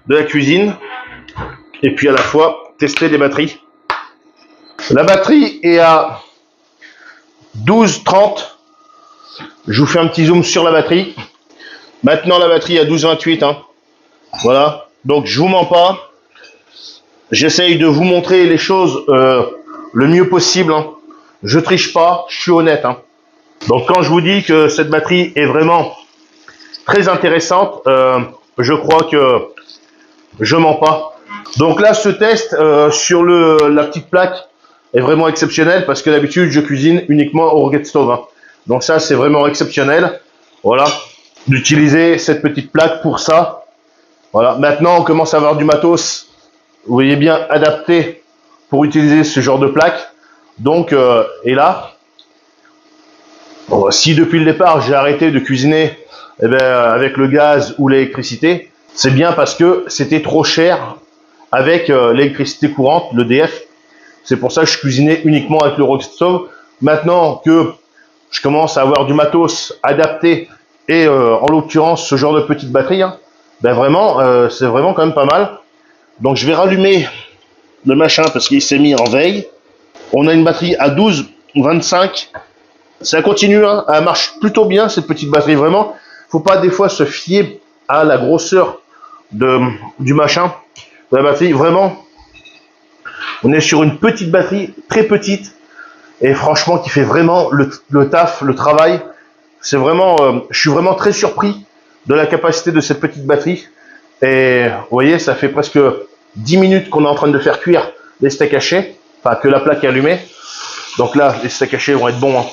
de la cuisine et puis à la fois tester des batteries. La batterie est à 12,30. Je vous fais un petit zoom sur la batterie. Maintenant, la batterie est à 12,28. Hein. Voilà. Donc, je vous mens pas. J'essaye de vous montrer les choses le mieux possible. Hein. Je triche pas. Je suis honnête. Hein. Donc, quand je vous dis que cette batterie est vraiment très intéressante, je crois que je mens pas. Donc là, ce test sur la petite plaque est vraiment exceptionnel parce que d'habitude, je cuisine uniquement au rocket stove. Hein. Donc ça, c'est vraiment exceptionnel. Voilà, d'utiliser cette petite plaque pour ça. Voilà, maintenant, on commence à avoir du matos, vous voyez bien, adapté pour utiliser ce genre de plaque. Donc, et là, bon, si depuis le départ, j'ai arrêté de cuisiner avec le gaz ou l'électricité, c'est bien parce que c'était trop cher avec l'électricité courante, l'EDF. C'est pour ça que je cuisinais uniquement avec le rocket stove. Maintenant que je commence à avoir du matos adapté et en l'occurrence ce genre de petite batterie, hein, ben vraiment, c'est vraiment quand même pas mal. Donc je vais rallumer le machin parce qu'il s'est mis en veille. On a une batterie à 12,25. Ça continue, hein, elle marche plutôt bien cette petite batterie vraiment. Faut pas des fois se fier à la grosseur du machin, de la batterie. Vraiment, on est sur une petite batterie, très petite, et franchement qui fait vraiment le taf, le travail. C'est vraiment, je suis vraiment très surpris de la capacité de cette petite batterie. Et vous voyez, ça fait presque 10 minutes qu'on est en train de faire cuire les steaks hachés, enfin que la plaque est allumée. Donc là, les steaks hachés vont être bons. Hein.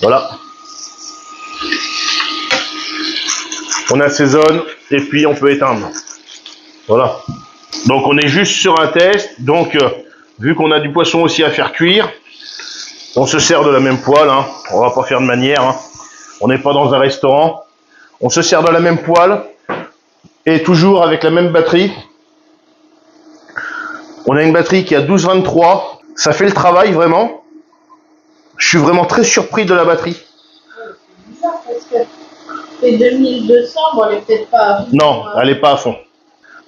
Voilà. On assaisonne et puis on peut éteindre. Voilà. Donc on est juste sur un test. Donc vu qu'on a du poisson aussi à faire cuire, on se sert de la même poêle. Hein. On va pas faire de manière. Hein. On n'est pas dans un restaurant. On se sert de la même poêle et toujours avec la même batterie. On a une batterie qui est à 12,23. Ça fait le travail vraiment. Je suis vraiment très surpris de la batterie. C'est bizarre parce que c'est 2200, bon, elle est peut-être pas à fond. Non, elle n'est pas à fond.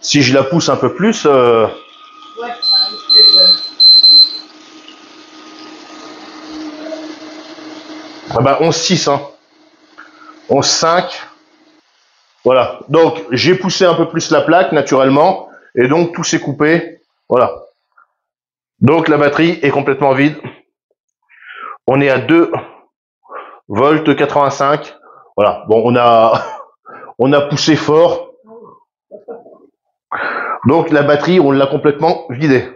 Si je la pousse un peu plus... Ouais, ça risque de... Ah bah 11,6. Hein. 11,5. Voilà. Donc, j'ai poussé un peu plus la plaque, naturellement. Et donc, tout s'est coupé. Voilà. Donc, la batterie est complètement vide. On est à 2 volts 85. Voilà. Bon, on a poussé fort. Donc, la batterie, on l'a complètement vidée.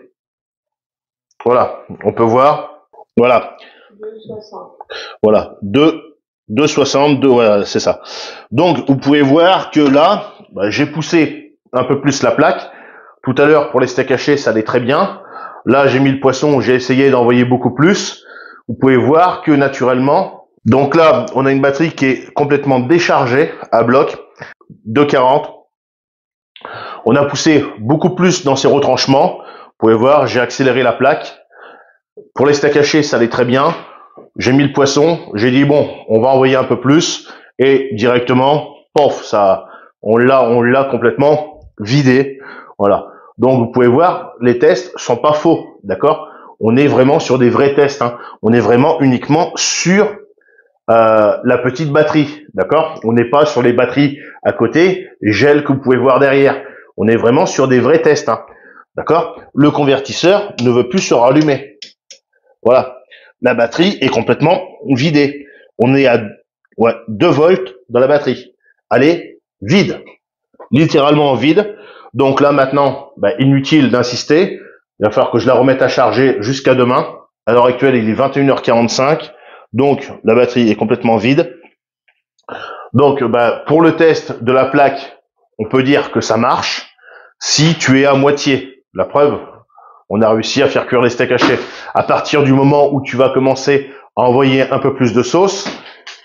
Voilà. On peut voir. Voilà. 260. Voilà. 2,60. Voilà, c'est ça. Donc, vous pouvez voir que là, bah, j'ai poussé un peu plus la plaque. Tout à l'heure, pour les steaks hachés, ça allait très bien. Là, j'ai mis le poisson, j'ai essayé d'envoyer beaucoup plus. Vous pouvez voir que naturellement, donc là, on a une batterie qui est complètement déchargée à bloc, 2,40. On a poussé beaucoup plus dans ces retranchements. Vous pouvez voir, j'ai accéléré la plaque. Pour les steaks hachés, ça allait très bien. J'ai mis le poisson, j'ai dit bon, on va envoyer un peu plus et directement, pof, ça, on l'a complètement vidé. Voilà. Donc vous pouvez voir, les tests sont pas faux, d'accord? On est vraiment sur des vrais tests. Hein. On est vraiment uniquement sur la petite batterie, d'accord? On n'est pas sur les batteries à côté, gel que vous pouvez voir derrière. On est vraiment sur des vrais tests, hein, d'accord? Le convertisseur ne veut plus se rallumer. Voilà. La batterie est complètement vidée. On est à 2 volts dans la batterie. Elle est vide. Littéralement vide. Donc là maintenant, inutile d'insister. Il va falloir que je la remette à charger jusqu'à demain. À l'heure actuelle, il est 21h45. Donc la batterie est complètement vide. Donc pour le test de la plaque, on peut dire que ça marche si tu es à moitié. La preuve, on a réussi à faire cuire les steaks hachés. À partir du moment où tu vas commencer à envoyer un peu plus de sauce,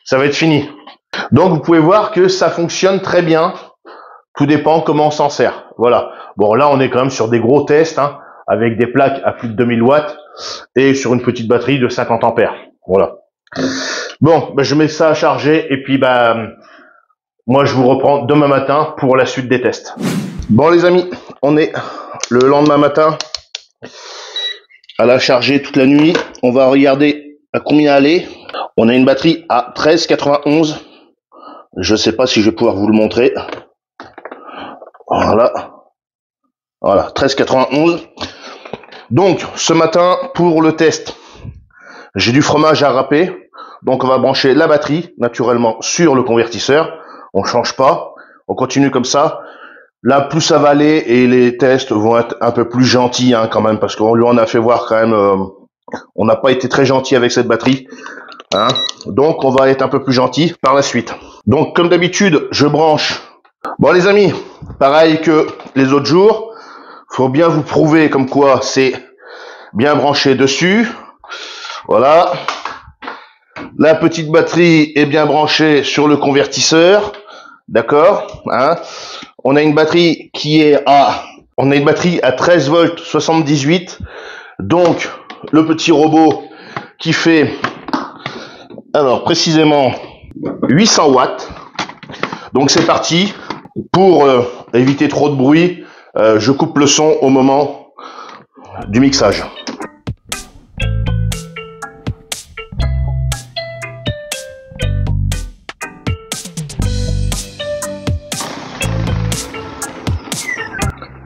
ça va être fini. Donc vous pouvez voir que ça fonctionne très bien. Tout dépend comment on s'en sert. Voilà. Bon, là on est quand même sur des gros tests, hein, avec des plaques à plus de 2000 watts et sur une petite batterie de 50 ampères. Voilà. Bon, je mets ça à charger et puis moi je vous reprends demain matin pour la suite des tests. Bon les amis, on est le lendemain matin. Elle a chargé toute la nuit. On va regarder à combien elle est. On a une batterie à 13,91. Je ne sais pas si je vais pouvoir vous le montrer. Voilà. Voilà, 13,91. Donc, ce matin, pour le test, j'ai du fromage à râper. Donc, on va brancher la batterie, naturellement, sur le convertisseur. On ne change pas. On continue comme ça. Là, plus ça va aller et les tests vont être un peu plus gentils, hein, quand même, parce qu'on lui en a fait voir quand même. On n'a pas été très gentil avec cette batterie, hein. Donc, on va être un peu plus gentil par la suite. Donc, comme d'habitude, je branche. Bon, les amis, pareil que les autres jours, faut bien vous prouver comme quoi c'est bien branché dessus. Voilà. La petite batterie est bien branchée sur le convertisseur, d'accord, hein. On a une batterie qui est on a une batterie à 13 volts 78. Donc, le petit robot qui fait, alors, précisément 800 watts. Donc, c'est parti. Pour éviter trop de bruit, je coupe le son au moment du mixage.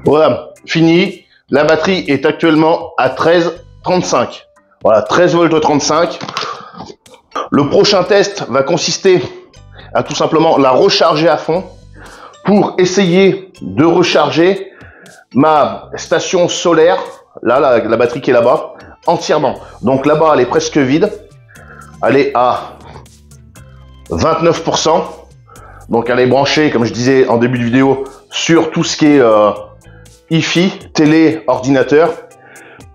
Voilà, fini. La batterie est actuellement à 13,35. Voilà, 13 volts 35. Le prochain test va consister à tout simplement la recharger à fond pour essayer de recharger ma station solaire, là, la batterie qui est là-bas, entièrement. Donc là-bas, elle est presque vide. Elle est à 29%. Donc elle est branchée, comme je disais en début de vidéo, sur tout ce qui est Hi-Fi, télé, ordinateur.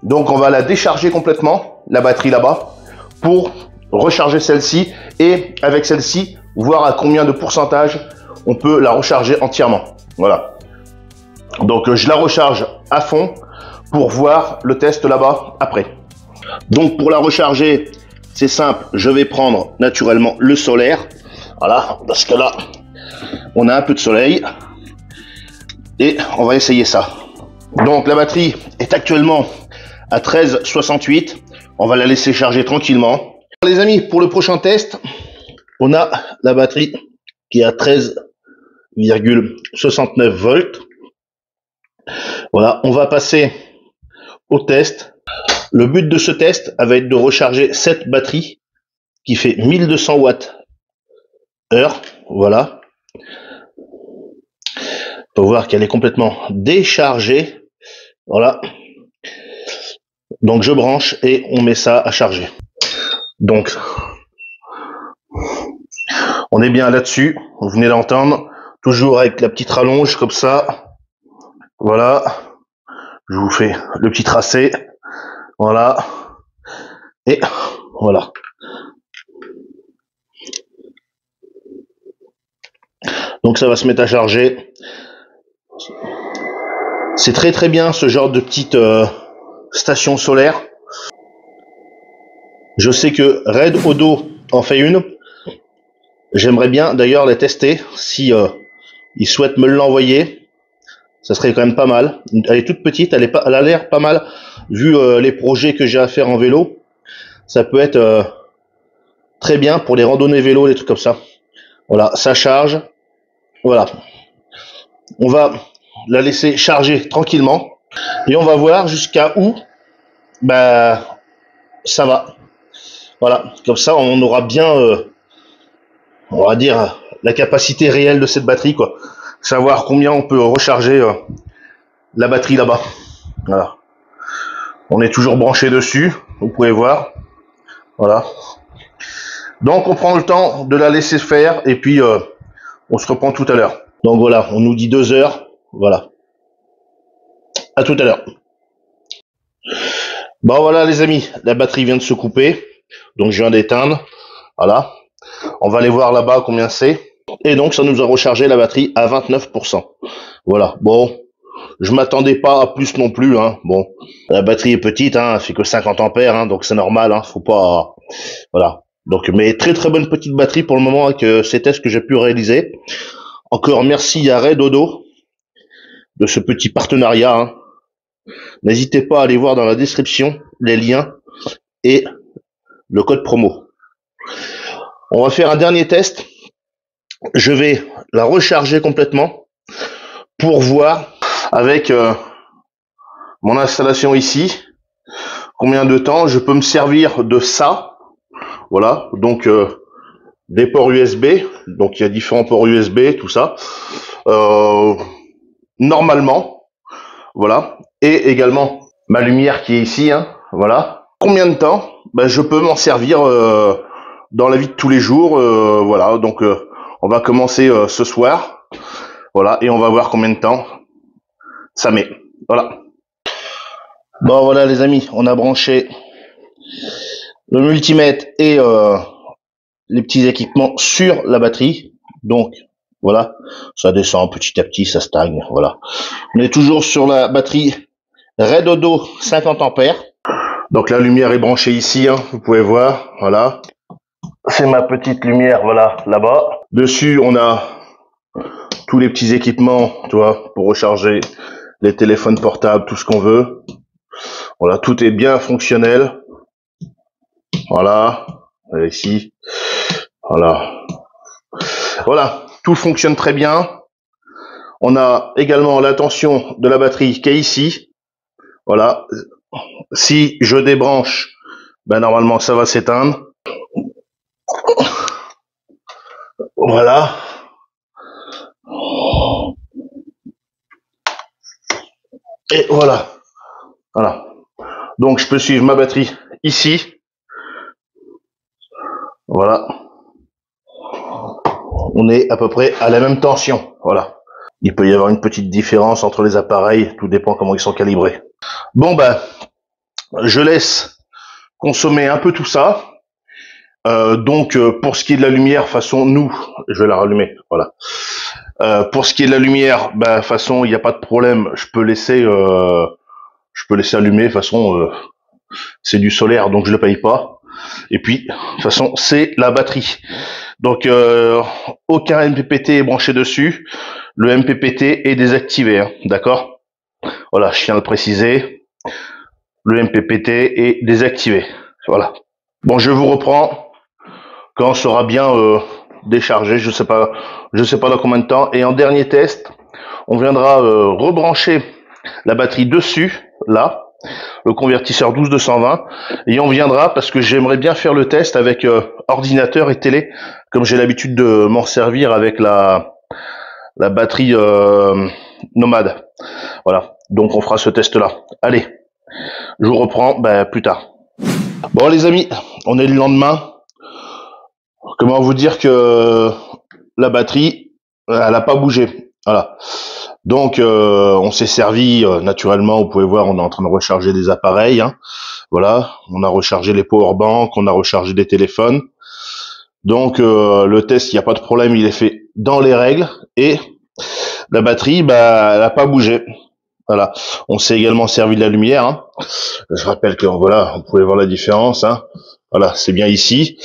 Donc on va la décharger complètement, la batterie là-bas, pour recharger celle-ci et avec celle-ci, voir à combien de pourcentage on peut la recharger entièrement. Voilà. Donc je la recharge à fond pour voir le test là-bas après. Donc pour la recharger, c'est simple, je vais prendre naturellement le solaire. Voilà, parce que là, on a un peu de soleil. Et on va essayer ça. Donc la batterie est actuellement à 13,68. On va la laisser charger tranquillement. Les amis, pour le prochain test, on a la batterie qui est à 13,69 volts. Voilà, on va passer au test. Le but de ce test va être de recharger cette batterie qui fait 1200 watts heure. Voilà. On peut voir qu'elle est complètement déchargée. Voilà. Donc je branche et on met ça à charger. Donc on est bien là-dessus. Vous venez d'entendre. Toujours avec la petite rallonge comme ça. Voilà. Je vous fais le petit tracé. Voilà. Et voilà. Donc ça va se mettre à charger. C'est très très bien ce genre de petite station solaire. Je sais que Red Odo en fait une. J'aimerais bien d'ailleurs les tester. Si ils souhaitent me l'envoyer, ça serait quand même pas mal. Elle est toute petite, elle a l'air pas mal vu les projets que j'ai à faire en vélo. Ça peut être très bien pour les randonnées vélo, des trucs comme ça. Voilà, ça charge. Voilà. On va la laisser charger tranquillement et on va voir jusqu'à où ça va. Voilà, comme ça on aura bien, on va dire, la capacité réelle de cette batterie, quoi. Savoir combien on peut recharger la batterie là-bas. Voilà. On est toujours branché dessus, vous pouvez voir. Voilà. Donc on prend le temps de la laisser faire et puis on se reprend tout à l'heure. Donc voilà, on nous dit 2 heures. Voilà. À tout à l'heure. Bon voilà les amis, la batterie vient de se couper. Donc je viens d'éteindre. Voilà. On va aller voir là-bas combien c'est. Et donc ça nous a rechargé la batterie à 29%. Voilà. Bon, je m'attendais pas à plus non plus. Hein. Bon, la batterie est petite, hein, elle fait que 50 ampères, hein, donc c'est normal. Hein, faut pas. Voilà. Donc, mais très très bonne petite batterie pour le moment avec ces tests que j'ai pu réaliser. Encore merci à Red Odo de ce petit partenariat. Hein. N'hésitez pas à aller voir dans la description les liens et le code promo. On va faire un dernier test. Je vais la recharger complètement pour voir avec mon installation ici combien de temps je peux me servir de ça. Voilà, donc des ports USB, donc il y a différents ports USB, tout ça. Normalement, voilà, et également ma lumière qui est ici, hein, voilà. Combien de temps je peux m'en servir dans la vie de tous les jours, voilà. Donc on va commencer ce soir, voilà, et on va voir combien de temps ça met, voilà. Bon voilà les amis, on a branché le multimètre et les petits équipements sur la batterie. Donc voilà, ça descend petit à petit, ça stagne. Voilà. On est toujours sur la batterie Red Odo 50 ampères. Donc la lumière est branchée ici, hein, vous pouvez voir. Voilà. C'est ma petite lumière, voilà, là-bas. Dessus, on a tous les petits équipements, tu vois, pour recharger les téléphones portables, tout ce qu'on veut. Voilà, tout est bien fonctionnel. Voilà, et ici, voilà. Voilà, tout fonctionne très bien. On a également la tension de la batterie qui est ici. Voilà, si je débranche, normalement ça va s'éteindre. Voilà. Et voilà. Voilà. Donc je peux suivre ma batterie ici. Voilà. On est à peu près à la même tension. Voilà. Il peut y avoir une petite différence entre les appareils, tout dépend comment ils sont calibrés. Bon je laisse consommer un peu tout ça. Donc pour ce qui est de la lumière, façon nous, je vais la rallumer, voilà. Pour ce qui est de la lumière, façon il n'y a pas de problème, je peux laisser allumer, façon c'est du solaire donc je le paye pas. Et puis de toute façon c'est la batterie. Donc aucun MPPT est branché dessus. Le MPPT est désactivé, hein, d'accord. Voilà, je tiens à le préciser. Le MPPT est désactivé. Voilà. Bon, je vous reprends quand on sera bien déchargé. Je sais pas dans combien de temps. Et en dernier test, on viendra rebrancher la batterie dessus, là, le convertisseur 12220, et on viendra parce que j'aimerais bien faire le test avec ordinateur et télé, comme j'ai l'habitude de m'en servir avec la batterie Nomade. Voilà, donc on fera ce test là. Allez, je vous reprends plus tard. Bon les amis, on est le lendemain. Comment vous dire que la batterie, elle n'a pas bougé. Voilà. Donc on s'est servi naturellement, vous pouvez voir, on est en train de recharger des appareils. Hein. Voilà, on a rechargé les powerbanks, on a rechargé des téléphones. Donc le test, il n'y a pas de problème, il est fait dans les règles et la batterie, elle n'a pas bougé. Voilà, on s'est également servi de la lumière. Hein. Je rappelle que voilà, vous pouvez voir la différence. Hein. Voilà, c'est bien ici.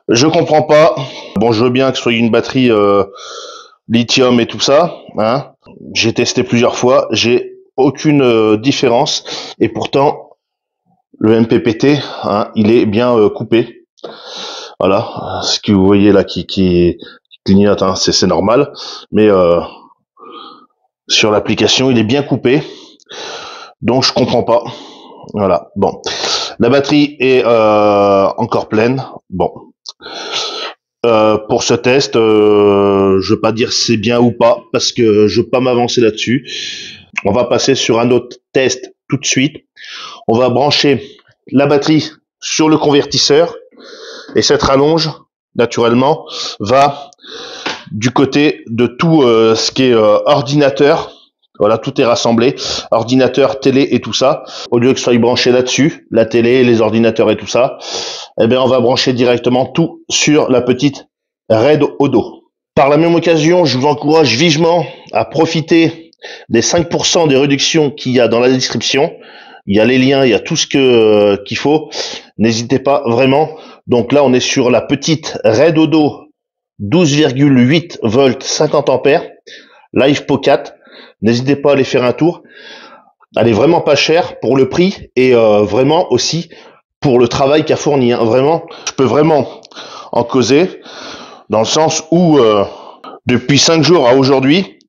Je comprends pas. Bon, je veux bien que ce soit une batterie lithium et tout ça. Hein. J'ai testé plusieurs fois, j'ai aucune différence. Et pourtant, le MPPT, hein, il est bien coupé. Voilà, ce que vous voyez là qui clignote, hein, c'est normal. Mais sur l'application, il est bien coupé. Donc je comprends pas. Voilà. Bon, la batterie est encore pleine. Bon, pour ce test, je veux pas dire c'est bien ou pas parce que je veux pas m'avancer là-dessus. On va passer sur un autre test tout de suite. On va brancher la batterie sur le convertisseur et cette rallonge, naturellement, va du côté de tout ce qui est ordinateur. Voilà, tout est rassemblé, ordinateur, télé et tout ça. Au lieu que ce soit branché là-dessus, la télé, les ordinateurs et tout ça, eh bien, on va brancher directement tout sur la petite Red Odo. Par la même occasion, je vous encourage vivement à profiter des 5% de réduction qu'il y a dans la description. Il y a les liens, il y a tout ce qu'il faut. N'hésitez pas vraiment. Donc là, on est sur la petite Red Odo 12,8 volts 50 ampères LivePo 4. N'hésitez pas à aller faire un tour. Elle est vraiment pas chère pour le prix et vraiment aussi pour le travail qu'a fourni. Hein. Vraiment, je peux vraiment en causer dans le sens où depuis 5 jours à aujourd'hui,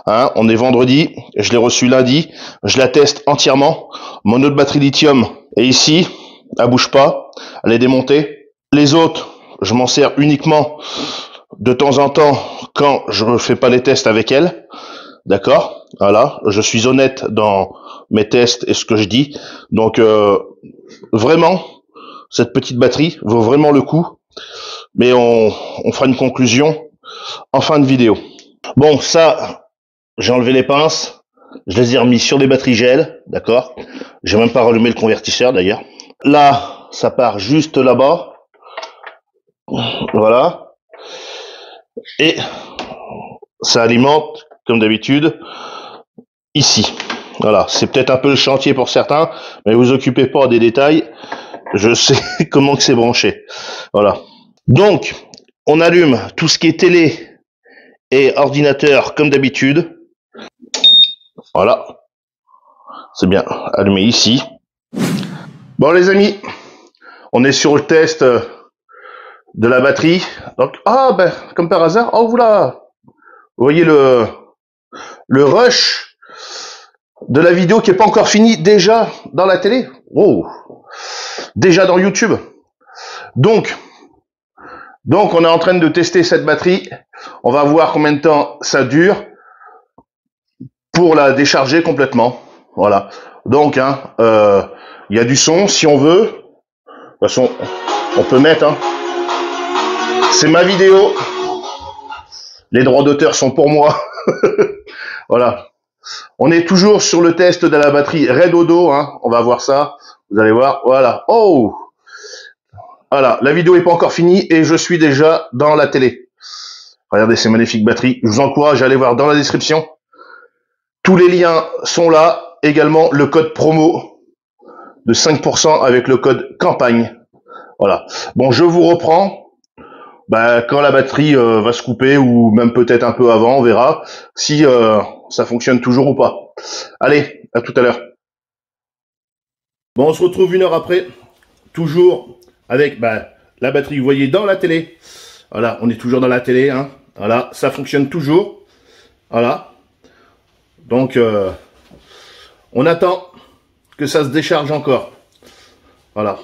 hein, on est vendredi, je l'ai reçu lundi, je la teste entièrement. Mon autre batterie lithium est ici, elle bouge pas, elle est démontée. Les autres, je m'en sers uniquement de temps en temps quand je ne fais pas les tests avec elle. D'accord, voilà, je suis honnête dans mes tests et ce que je dis. Donc vraiment, cette petite batterie vaut vraiment le coup. Mais on fera une conclusion en fin de vidéo. Bon, ça, j'ai enlevé les pinces. Je les ai remis sur des batteries gel, d'accord. J'ai même pas rallumé le convertisseur d'ailleurs. Là, ça part juste là-bas. Voilà. Et ça alimente, comme d'habitude, ici. Voilà, c'est peut-être un peu le chantier pour certains, mais vous occupez pas des détails. Je sais comment que c'est branché. Voilà. Donc, on allume tout ce qui est télé et ordinateur comme d'habitude. Voilà. C'est bien allumé ici. Bon les amis, on est sur le test de la batterie. Donc, ah ben, comme par hasard, oh voilà. Vous voyez le rush de la vidéo qui est pas encore fini déjà dans la télé. Oh, déjà dans YouTube. Donc, on est en train de tester cette batterie. On va voir combien de temps ça dure pour la décharger complètement. Voilà. Donc, hein, y a du son si on veut. De toute façon, on peut mettre. Hein. C'est ma vidéo. Les droits d'auteur sont pour moi. Voilà. On est toujours sur le test de la batterie Red Odo. Hein. On va voir ça. Vous allez voir. Voilà. Oh. Voilà. La vidéo n'est pas encore finie et je suis déjà dans la télé. Regardez ces magnifiques batteries. Je vous encourage à aller voir dans la description. Tous les liens sont là. Également le code promo de 5% avec le code campagne. Voilà. Bon, je vous reprends. Bah, quand la batterie va se couper ou même peut-être un peu avant, on verra si ça fonctionne toujours ou pas. Allez, à tout à l'heure. Bon, on se retrouve une heure après, toujours avec la batterie, vous voyez, dans la télé. Voilà, on est toujours dans la télé. Hein. Voilà, ça fonctionne toujours. Voilà. Donc, on attend que ça se décharge encore. Voilà.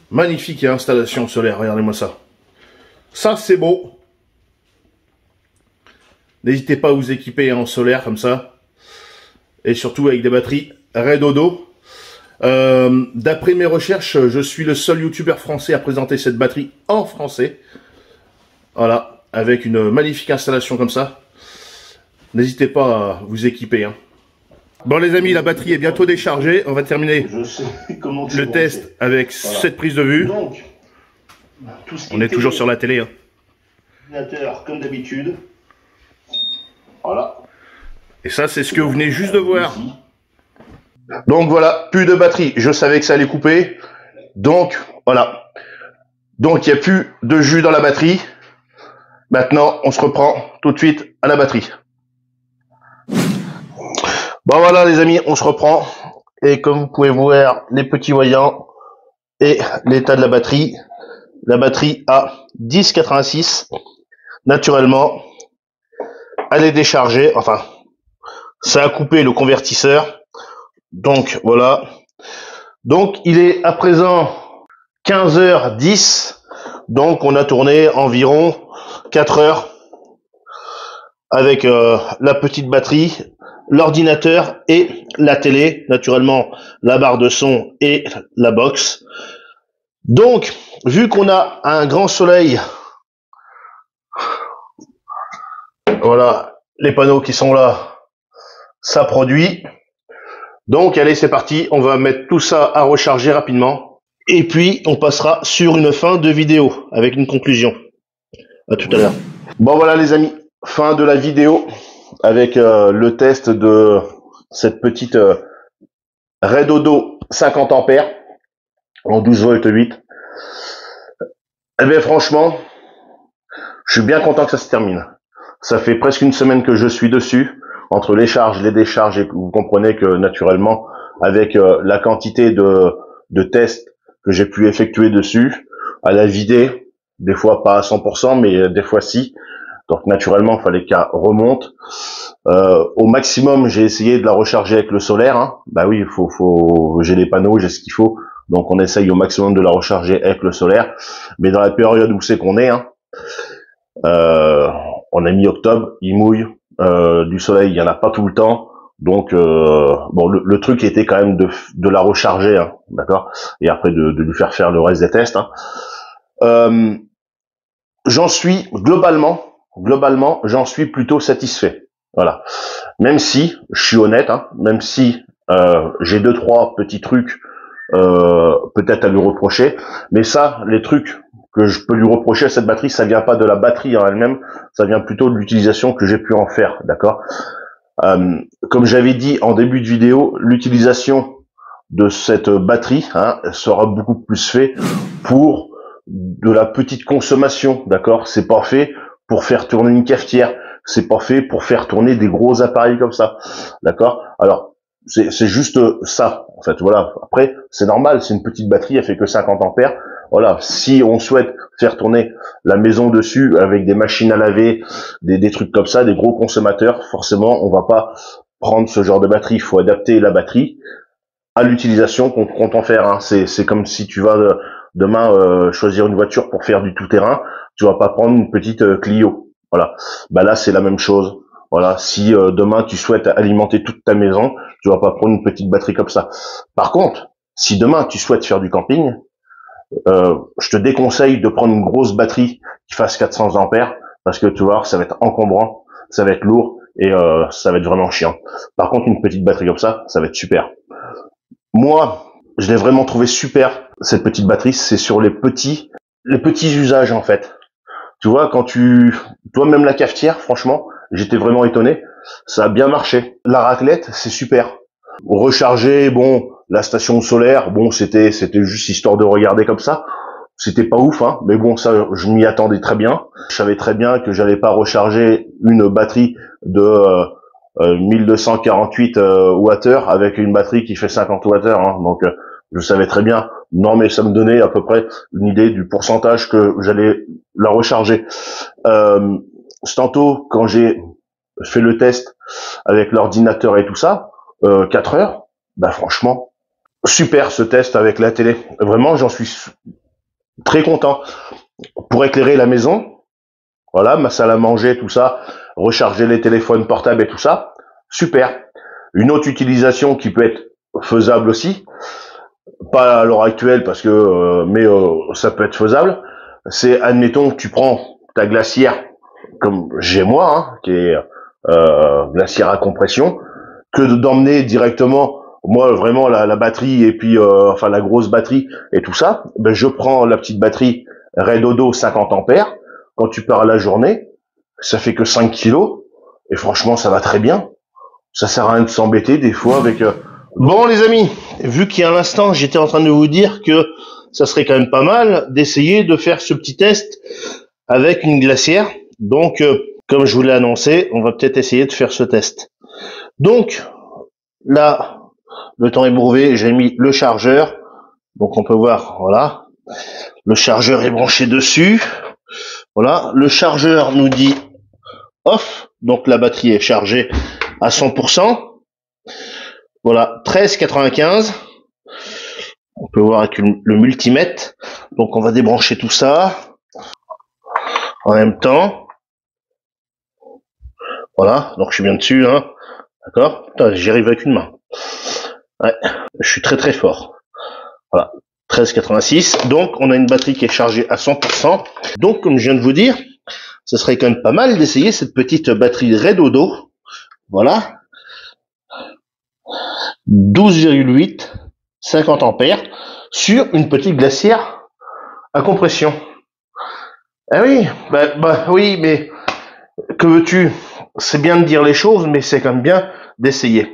Magnifique installation solaire, regardez-moi ça. Ça, c'est beau. N'hésitez pas à vous équiper en solaire comme ça. Et surtout avec des batteries Red Odo. D'après mes recherches, je suis le seul youtubeur français à présenter cette batterie en français. Voilà, avec une magnifique installation comme ça. N'hésitez pas à vous équiper. Hein. Bon les amis, la batterie est bientôt déchargée. On va terminer le test avec cette prise de vue. Donc, on est toujours sur la télé. Hein. Ordinateur comme d'habitude. Voilà. Et ça, c'est ce que vous venez juste de voir. Donc voilà, plus de batterie. Je savais que ça allait couper. Donc, voilà. Donc, il n'y a plus de jus dans la batterie. Maintenant, on se reprend tout de suite à la batterie. Bon voilà les amis, on se reprend. Et comme vous pouvez voir, les petits voyants et l'état de la batterie. La batterie a 10,86. Naturellement, elle est déchargée. Enfin, ça a coupé le convertisseur. Donc voilà. Donc il est à présent 15h10. Donc on a tourné environ 4 heures avec la petite batterie, l'ordinateur et la télé, naturellement la barre de son et la box. Donc, vu qu'on a un grand soleil, voilà, les panneaux qui sont là, ça produit. Donc, allez, c'est parti, on va mettre tout ça à recharger rapidement. Et puis, on passera sur une fin de vidéo avec une conclusion. À tout à l'heure. Bon, voilà les amis, fin de la vidéo avec le test de cette petite Redodo 50 ampères en 12 volts 8. Eh bien franchement, je suis bien content que ça se termine. Ça fait presque une semaine que je suis dessus, entre les charges, les décharges, et vous comprenez que naturellement, avec la quantité de tests que j'ai pu effectuer dessus, à la vider, des fois pas à 100%, mais des fois si. Donc naturellement, il fallait qu'elle remonte. Au maximum, j'ai essayé de la recharger avec le solaire. Hein. Bah oui, j'ai les panneaux, j'ai ce qu'il faut. Donc on essaye au maximum de la recharger avec le solaire. Mais dans la période où c'est qu'on est, hein, on a mi-octobre, il mouille, du soleil, il y en a pas tout le temps. Donc bon, le truc était quand même de la recharger, hein, d'accord, et après de lui faire le reste des tests. Hein. J'en suis globalement, j'en suis plutôt satisfait. Voilà. Même si, je suis honnête, hein, même si j'ai 2-3 petits trucs peut-être à lui reprocher, mais ça, les trucs que je peux lui reprocher à cette batterie, ça vient pas de la batterie en elle-même, ça vient plutôt de l'utilisation que j'ai pu en faire, d'accord. Comme j'avais dit en début de vidéo, l'utilisation de cette batterie sera beaucoup plus fait pour de la petite consommation, d'accord. C'est pas fait pour faire tourner une cafetière, c'est pas fait pour faire tourner des gros appareils comme ça, d'accord. Alors c'est juste ça, en fait. Voilà. Après, c'est normal, c'est une petite batterie, elle fait que 50 ampères. Voilà. Si on souhaite faire tourner la maison dessus avec des machines à laver, des trucs comme ça, des gros consommateurs, forcément, on va pas prendre ce genre de batterie. Il faut adapter la batterie à l'utilisation qu'on compte en faire. Hein. C'est comme si tu vas demain choisir une voiture pour faire du tout-terrain, tu vas pas prendre une petite Clio. Voilà. Bah là, c'est la même chose. Voilà. Si demain tu souhaites alimenter toute ta maison, tu vas pas prendre une petite batterie comme ça. Par contre, si demain tu souhaites faire du camping, je te déconseille de prendre une grosse batterie qui fasse 400 ampères parce que tu vois, ça va être encombrant, ça va être lourd et ça va être vraiment chiant. Par contre, une petite batterie comme ça va être super. Moi, je l'ai vraiment trouvé super, cette petite batterie. C'est sur les petits usages, en fait. Tu vois, toi-même la cafetière, franchement, j'étais vraiment étonné. Ça a bien marché. La raclette, c'est super. Recharger, bon, la station solaire, bon, c'était juste histoire de regarder comme ça. C'était pas ouf, hein, mais bon, ça, je m'y attendais très bien. Je savais très bien que j'allais pas recharger une batterie de 1248 Wh avec une batterie qui fait 50 Wh. Hein, donc, je savais très bien. Non, mais ça me donnait à peu près une idée du pourcentage que j'allais la recharger. Tantôt, quand j'ai fait le test avec l'ordinateur et tout ça, 4 heures, bah franchement, super ce test avec la télé. Vraiment, j'en suis très content. Pour éclairer la maison, voilà, ma salle à manger, tout ça, recharger les téléphones portables et tout ça, super. Une autre utilisation qui peut être faisable aussi, pas à l'heure actuelle parce que, mais ça peut être faisable, c'est admettons que tu prends ta glacière comme j'ai moi, hein, qui est glacière à compression, que d'emmener directement moi vraiment la batterie et puis enfin la grosse batterie et tout ça, ben je prends la petite batterie Redodo 50 ampères. Quand tu pars à la journée, ça fait que 5 kilos et franchement ça va très bien. Ça sert à rien de s'embêter des fois avec... Bon les amis, vu qu'il y a un instant j'étais en train de vous dire que ça serait quand même pas mal d'essayer de faire ce petit test avec une glacière. Donc comme je vous l'ai annoncé, on va peut-être essayer de faire ce test. Donc là, le temps est brouvé, j'ai mis le chargeur. Donc on peut voir, voilà, le chargeur est branché dessus. Voilà, le chargeur nous dit off, donc la batterie est chargée à 100%. Voilà, 13,95. On peut voir avec le multimètre. Donc on va débrancher tout ça en même temps. Voilà, donc je suis bien dessus, hein. D'accord? J'y arrive avec une main. Ouais, je suis très très fort. Voilà, 13,86. Donc on a une batterie qui est chargée à 100%. Donc comme je viens de vous dire, ce serait quand même pas mal d'essayer cette petite batterie Redodo. Voilà. 12,8, 50 ampères sur une petite glacière à compression. Ah oui, bah oui, mais que veux-tu? C'est bien de dire les choses, mais c'est quand même bien d'essayer.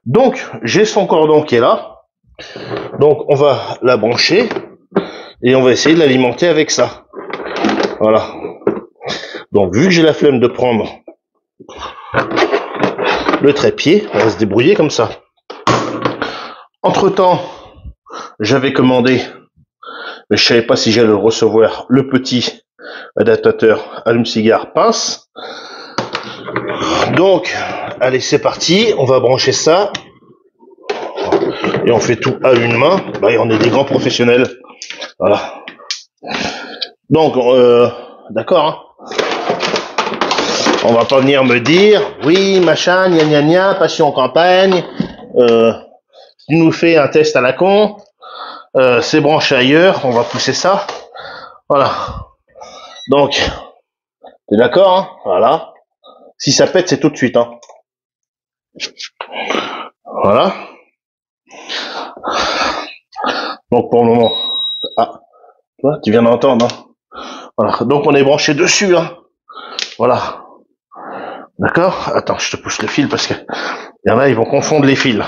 Donc, j'ai son cordon qui est là. Donc, on va la brancher et on va essayer de l'alimenter avec ça. Voilà. Donc, vu que j'ai la flemme de prendre le trépied, on va se débrouiller comme ça. Entre-temps, j'avais commandé, mais je savais pas si j'allais le recevoir, le petit adaptateur allume-cigare pince. Donc, allez, c'est parti. On va brancher ça. Et on fait tout à une main. Bah, on est des grands professionnels. Voilà. Donc, d'accord. Hein. On va pas venir me dire, oui, machin, gna gna gna, passion en campagne. Tu nous fais un test à la con. C'est branché ailleurs. On va pousser ça. Voilà. Donc, t'es d'accord, hein? Voilà. Si ça pète, c'est tout de suite, hein. Voilà. Donc pour le moment, ah, tu viens d'entendre, hein. Voilà. Donc on est branché dessus, hein. Voilà. D'accord. Attends, je te pousse le fil parce que il y en a, ils vont confondre les fils.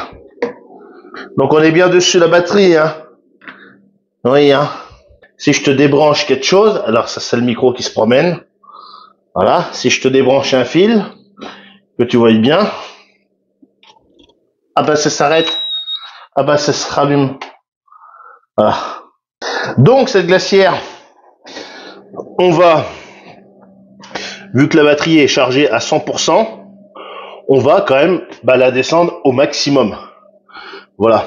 Donc on est bien dessus la batterie, hein. Oui, hein. Si je te débranche quelque chose, alors ça c'est le micro qui se promène. Voilà. Si je te débranche un fil, que tu vois bien, ah bah ça s'arrête. Ah bah ça se rallume. Voilà. Donc cette glacière, on va, vu que la batterie est chargée à 100%, on va quand même la descendre au maximum. Voilà.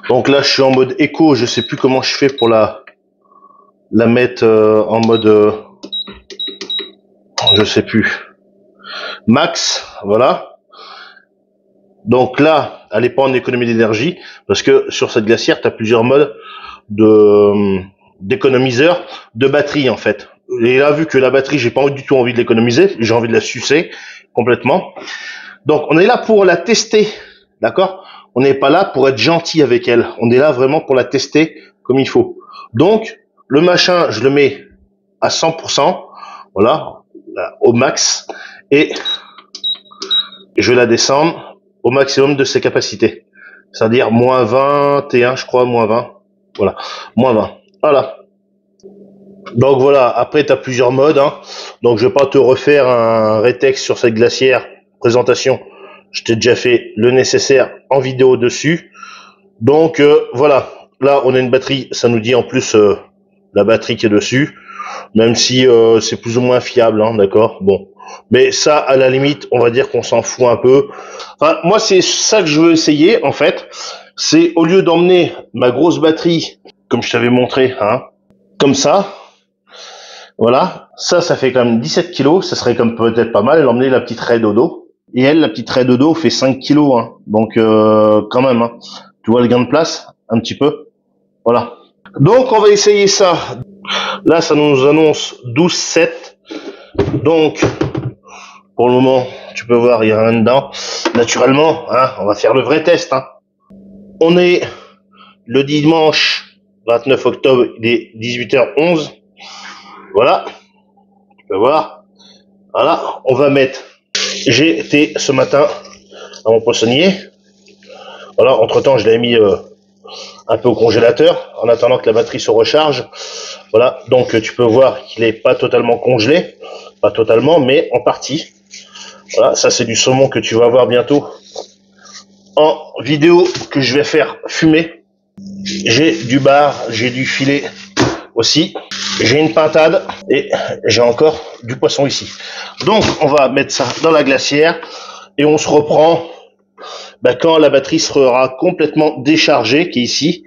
Donc là je suis en mode éco, je sais plus comment je fais pour la mettre en mode je sais plus max, voilà. Donc là elle n'est pas en économie d'énergie parce que sur cette glacière tu as plusieurs modes d'économiseur de batterie en fait. Et là vu que la batterie j'ai pas du tout envie de l'économiser, j'ai envie de la sucer complètement. Donc on est là pour la tester, d'accord? On n'est pas là pour être gentil avec elle, on est là vraiment pour la tester comme il faut. Donc le machin je le mets à 100%, voilà, au max, et je la descends au maximum de ses capacités. C'est-à-dire moins 21, je crois, moins 20. Voilà, moins 20. Voilà. Donc voilà, après tu as plusieurs modes, hein. Donc je vais pas te refaire un rétexte sur cette glacière, présentation. Je t'ai déjà fait le nécessaire en vidéo dessus. Donc voilà, là on a une batterie, ça nous dit en plus la batterie qui est dessus. Même si c'est plus ou moins fiable, hein, d'accord. Bon, mais ça, à la limite, on va dire qu'on s'en fout un peu. Enfin, moi, c'est ça que je veux essayer, en fait. C'est au lieu d'emmener ma grosse batterie, comme je t'avais montré, hein, comme ça. Voilà, ça fait quand même 17 kilos. Ça serait comme peut-être pas mal d'emmener la petite Redodo. Et elle, la petite Redodo, fait 5 kilos, hein. Donc, quand même, hein. Tu vois le gain de place, un petit peu. Voilà. Donc, on va essayer ça. Là, ça nous annonce 12,7. Donc, pour le moment, tu peux voir, il n'y a rien dedans. Naturellement, hein, on va faire le vrai test. Hein. On est le dimanche 29 octobre, il est 18h11. Voilà, tu peux voir. Voilà, on va mettre J'ai été ce matin à mon poissonnier. Voilà, entre temps, je l'ai mis un peu au congélateur en attendant que la batterie se recharge. Voilà, donc tu peux voir qu'il n'est pas totalement congelé, pas totalement, mais en partie. Voilà, ça c'est du saumon que tu vas voir bientôt en vidéo que je vais faire fumer. J'ai du bar, j'ai du filet aussi, j'ai une pintade et j'ai encore du poisson ici. Donc on va mettre ça dans la glacière et on se reprend quand la batterie sera complètement déchargée, qui est ici.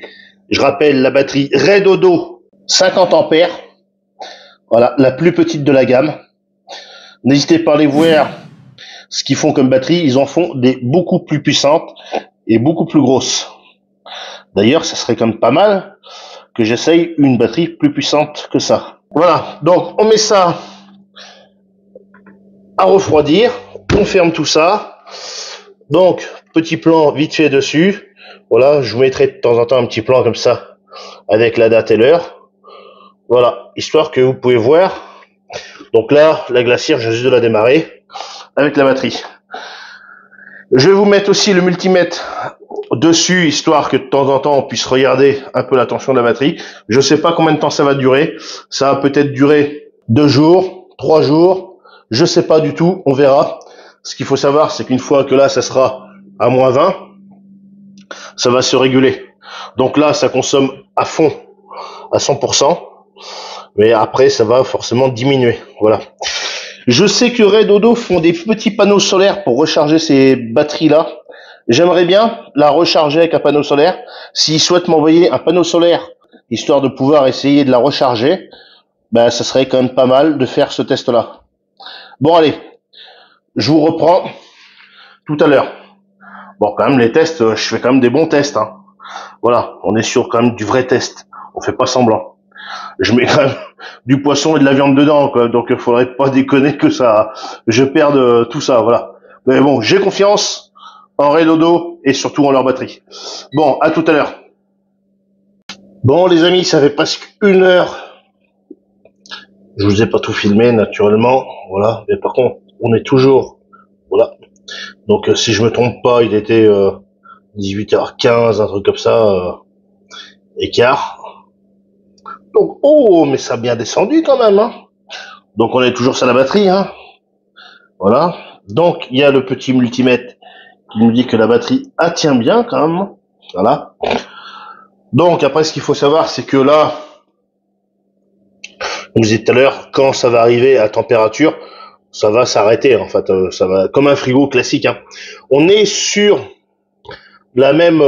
Je rappelle la batterie Redodo 50 ampères, voilà, la plus petite de la gamme. N'hésitez pas à aller voir ce qu'ils font comme batterie, ils en font des beaucoup plus puissantes et beaucoup plus grosses. D'ailleurs, ça serait quand même pas mal que j'essaye une batterie plus puissante que ça. Voilà, donc on met ça à refroidir, on ferme tout ça. Donc, petit plan vite fait dessus. Voilà, je vous mettrai de temps en temps un petit plan comme ça, avec la date et l'heure. Voilà, histoire que vous pouvez voir. Donc là, la glacière, j'ai juste de la démarrer avec la batterie. Je vais vous mettre aussi le multimètre dessus, histoire que de temps en temps, on puisse regarder un peu la tension de la batterie. Je ne sais pas combien de temps ça va durer. Ça va peut-être durer 2 jours, 3 jours. Je ne sais pas du tout, on verra. Ce qu'il faut savoir, c'est qu'une fois que là, ça sera à moins 20, ça va se réguler. Donc là, ça consomme à fond, à 100%. Mais après, ça va forcément diminuer. Voilà. Je sais que Redodo font des petits panneaux solaires pour recharger ces batteries-là. J'aimerais bien la recharger avec un panneau solaire. S'ils souhaitent m'envoyer un panneau solaire, histoire de pouvoir essayer de la recharger, ben, ça serait quand même pas mal de faire ce test-là. Bon, allez, je vous reprends tout à l'heure. Bon, quand même, les tests, je fais quand même des bons tests. Hein. Voilà, on est sur quand même du vrai test. On fait pas semblant. Je mets quand même du poisson et de la viande dedans, quoi. Donc il faudrait pas déconner que ça, je perde tout ça, voilà. Mais bon, j'ai confiance en Redodo et surtout en leur batterie. Bon, à tout à l'heure. Bon les amis, ça fait presque 1 heure. Je vous ai pas tout filmé naturellement, voilà. Mais par contre, on est toujours, voilà. Donc si je me trompe pas, il était 18h15, un truc comme ça, écart. Donc, oh, mais ça a bien descendu quand même, hein. Donc on est toujours sur la batterie, hein. Voilà. Donc il y a le petit multimètre qui nous dit que la batterie tient bien quand même. Voilà. Donc après ce qu'il faut savoir, c'est que là, comme je disais tout à l'heure, quand ça va arriver à température, ça va s'arrêter en fait. Ça va comme un frigo classique, hein. On est sur la même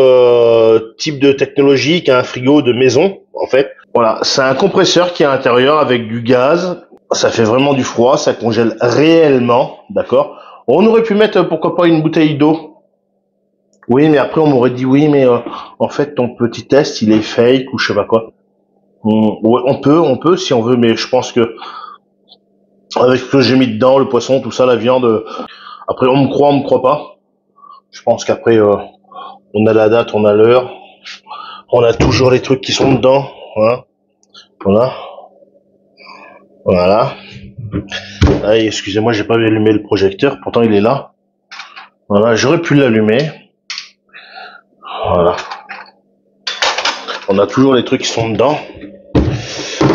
type de technologie qu'un frigo de maison en fait. Voilà, c'est un compresseur qui est à l'intérieur avec du gaz. Ça fait vraiment du froid, ça congèle réellement, d'accord. On aurait pu mettre pourquoi pas une bouteille d'eau. Oui, mais après on m'aurait dit oui, mais en fait ton petit test il est fake ou je sais pas quoi. Ouais, on peut si on veut, mais je pense que avec ce que j'ai mis dedans, le poisson, tout ça, la viande, après on me croit pas. Je pense qu'après on a la date, on a l'heure, on a toujours les trucs qui sont dedans, hein. Voilà, voilà. Allez, excusez-moi, j'ai pas allumé le projecteur, pourtant il est là. Voilà, j'aurais pu l'allumer. Voilà. On a toujours les trucs qui sont dedans.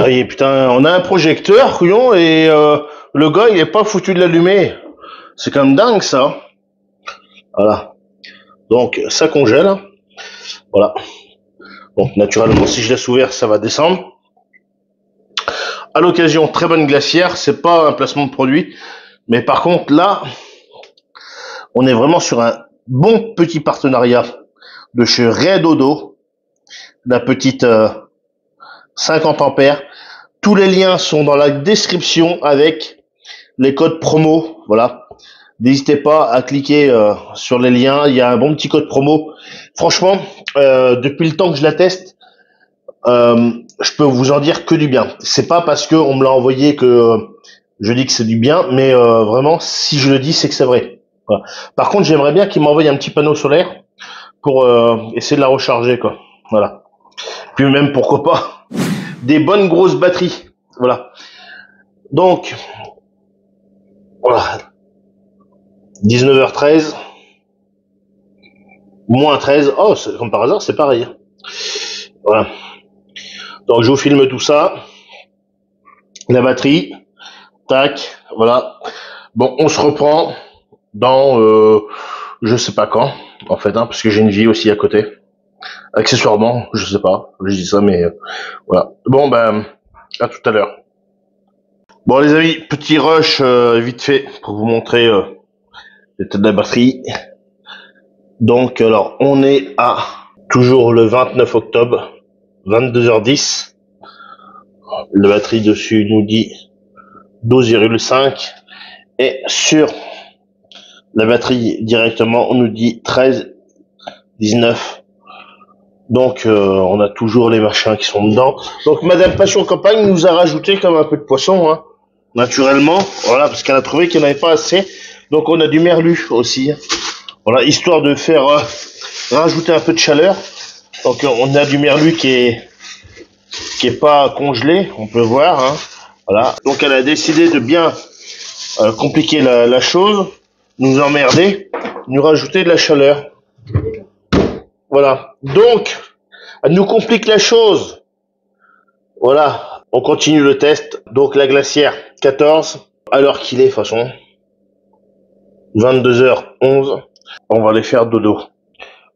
Allez, putain, on a un projecteur, couillon, et le gars, il est pas foutu de l'allumer. C'est quand même dingue, ça. Voilà. Donc, ça congèle. Voilà. Donc, naturellement, si je laisse ouvert, ça va descendre. À l'occasion, très bonne glacière. C'est pas un placement de produit. Mais par contre, là, on est vraiment sur un bon petit partenariat de chez Redodo. La petite 50 ampères. Tous les liens sont dans la description avec les codes promo. Voilà. N'hésitez pas à cliquer sur les liens. Il y a un bon petit code promo. Franchement, depuis le temps que je la teste, je peux vous en dire que du bien. C'est pas parce que on me l'a envoyé que je dis que c'est du bien, mais vraiment, si je le dis, c'est que c'est vrai. Voilà. Par contre, j'aimerais bien qu'il m'envoie un petit panneau solaire pour essayer de la recharger, quoi. Voilà. Puis même, pourquoi pas, des bonnes grosses batteries. Voilà. Donc, voilà. 19h13. Moins 13. Oh, comme par hasard, c'est pareil. Voilà. Donc je vous filme tout ça. La batterie. Tac. Voilà. Bon, on se reprend dans je sais pas quand, en fait, parce que j'ai une vie aussi à côté. Accessoirement, je sais pas. Je dis ça, mais voilà. Bon, ben, à tout à l'heure. Bon, les amis, petit rush vite fait pour vous montrer l'état de la batterie. Donc, alors, on est à toujours le 29 octobre, 22h10. La batterie dessus nous dit 12,5. Et sur la batterie directement, on nous dit 13, 19. Donc, on a toujours les machins qui sont dedans. Donc, Madame Passion Campagne nous a rajouté comme un peu de poisson, hein, naturellement. Voilà, parce qu'elle a trouvé qu'il n'y en avait pas assez. Donc, on a du merlu aussi. Voilà, histoire de faire rajouter un peu de chaleur. Donc, on a du merlu qui est pas congelé, on peut voir. Hein. Voilà. Donc, elle a décidé de bien compliquer la chose, nous emmerder, nous rajouter de la chaleur. Voilà. Donc, elle nous complique la chose. Voilà. On continue le test. Donc, la glacière 14, alors qu'il est, de toute façon, 22h11. On va aller faire dodo.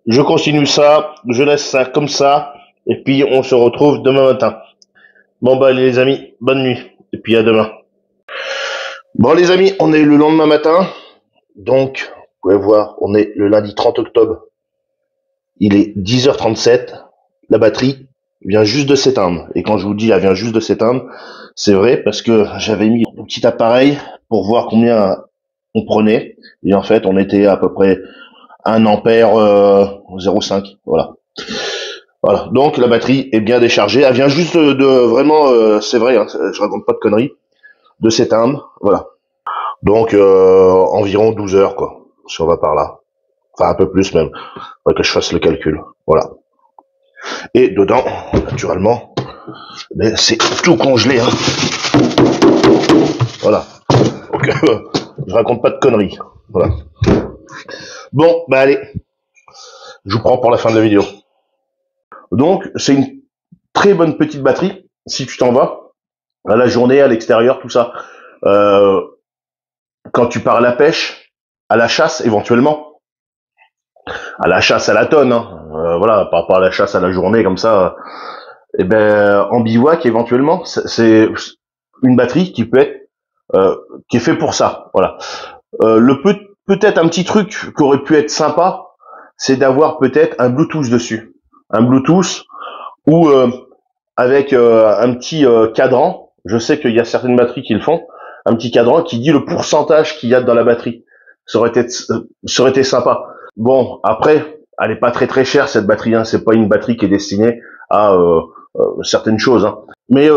Je continue ça. Je laisse ça comme ça. Et puis, on se retrouve demain matin. Bon, bah, les amis, bonne nuit. Et puis, à demain. Bon, les amis, on est le lendemain matin. Donc, vous pouvez voir, on est le lundi 30 octobre. Il est 10h37. La batterie vient juste de s'éteindre. Et quand je vous dis elle vient juste de s'éteindre, c'est vrai parce que j'avais mis un petit appareil pour voir combien on prenait. Et en fait, on était à peu près 1 ampère 0,5. Voilà. Voilà. Donc la batterie est bien déchargée. Elle vient juste de vraiment, c'est vrai, hein, je raconte pas de conneries, de s'éteindre. Voilà. Donc environ 12 heures, quoi. Si on va par là. Enfin un peu plus même. Faudrait que je fasse le calcul. Voilà. Et dedans, naturellement, c'est tout congelé. Hein. Voilà. Donc, je raconte pas de conneries. Voilà. Bon, bah allez. Je vous prends pour la fin de la vidéo. Donc, c'est une très bonne petite batterie, si tu t'en vas. À la journée, à l'extérieur, tout ça. Quand tu pars à la pêche, à la chasse, éventuellement. À la chasse à la tonne, hein. Voilà, par rapport à la chasse à la journée, comme ça. Et ben, en bivouac, éventuellement, c'est une batterie qui peut être, qui est fait pour ça. Voilà. Peut-être un petit truc qui aurait pu être sympa, c'est d'avoir peut-être un Bluetooth dessus. Un Bluetooth ou avec un petit cadran. Je sais qu'il y a certaines batteries qui le font. Un petit cadran qui dit le pourcentage qu'il y a dans la batterie. Ça aurait été sympa. Bon, après, elle est pas très très chère cette batterie. Hein. C'est pas une batterie qui est destinée à certaines choses. Hein. Mais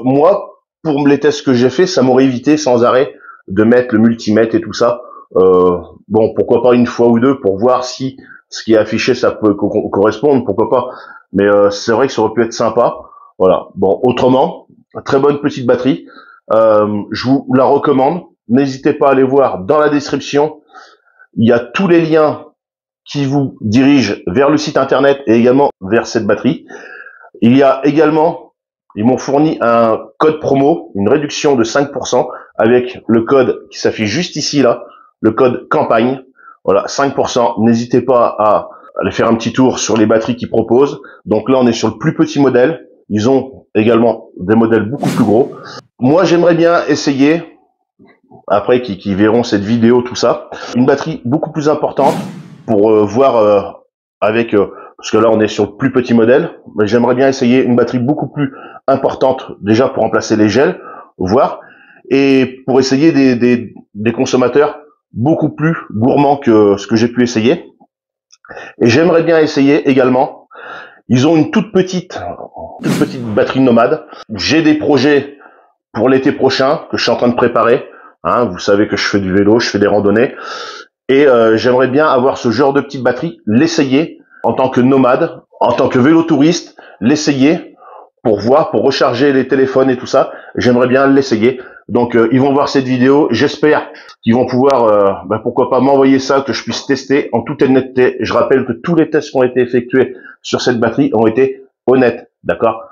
moi, pour les tests que j'ai fait, ça m'aurait évité sans arrêt de mettre le multimètre et tout ça. Bon, pourquoi pas une fois ou deux pour voir si ce qui est affiché ça peut correspondre, pourquoi pas. Mais c'est vrai que ça aurait pu être sympa. Voilà. Bon, autrement, très bonne petite batterie. Je vous la recommande. N'hésitez pas à aller voir dans la description. Il y a tous les liens qui vous dirigent vers le site internet et également vers cette batterie. Il y a également, ils m'ont fourni un code promo, une réduction de 5% avec le code qui s'affiche juste ici, là, le code campagne. Voilà, 5%. N'hésitez pas à aller faire un petit tour sur les batteries qu'ils proposent. Donc là, on est sur le plus petit modèle. Ils ont également des modèles beaucoup plus gros. Moi, j'aimerais bien essayer, après qui verront cette vidéo, tout ça, une batterie beaucoup plus importante pour voir avec... parce que là, on est sur le plus petit modèle. Mais j'aimerais bien essayer une batterie beaucoup plus importante, déjà pour remplacer les gels, voir, et pour essayer des consommateurs beaucoup plus gourmands que ce que j'ai pu essayer. Et j'aimerais bien essayer également, ils ont une toute petite batterie nomade. J'ai des projets pour l'été prochain que je suis en train de préparer. Hein, vous savez que je fais du vélo, je fais des randonnées. Et j'aimerais bien avoir ce genre de petite batterie, l'essayer en tant que nomade, en tant que vélo touriste, l'essayer pour voir, pour recharger les téléphones et tout ça. J'aimerais bien l'essayer Donc ils vont voir cette vidéo. J'espère qu'ils vont pouvoir, pourquoi pas m'envoyer ça, que je puisse tester en toute honnêteté. Je rappelle que tous les tests qui ont été effectués sur cette batterie ont été honnêtes, d'accord?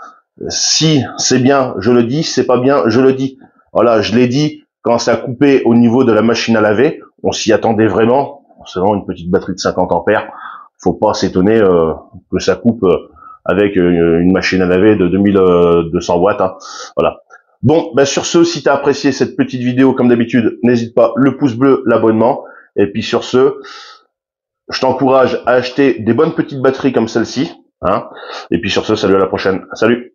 Si c'est bien, je le dis. Si c'est pas bien, je le dis. Voilà, je l'ai dit quand ça a coupé au niveau de la machine à laver. On s'y attendait vraiment. C'est vraiment une petite batterie de 50 ampères. Faut pas s'étonner que ça coupe avec une machine à laver de 2200 watts. Hein. Voilà. Bon, sur ce, si tu as apprécié cette petite vidéo, comme d'habitude, n'hésite pas, le pouce bleu, l'abonnement. Et puis sur ce, je t'encourage à acheter des bonnes petites batteries comme celle-ci. Hein. Et puis sur ce, salut, à la prochaine. Salut.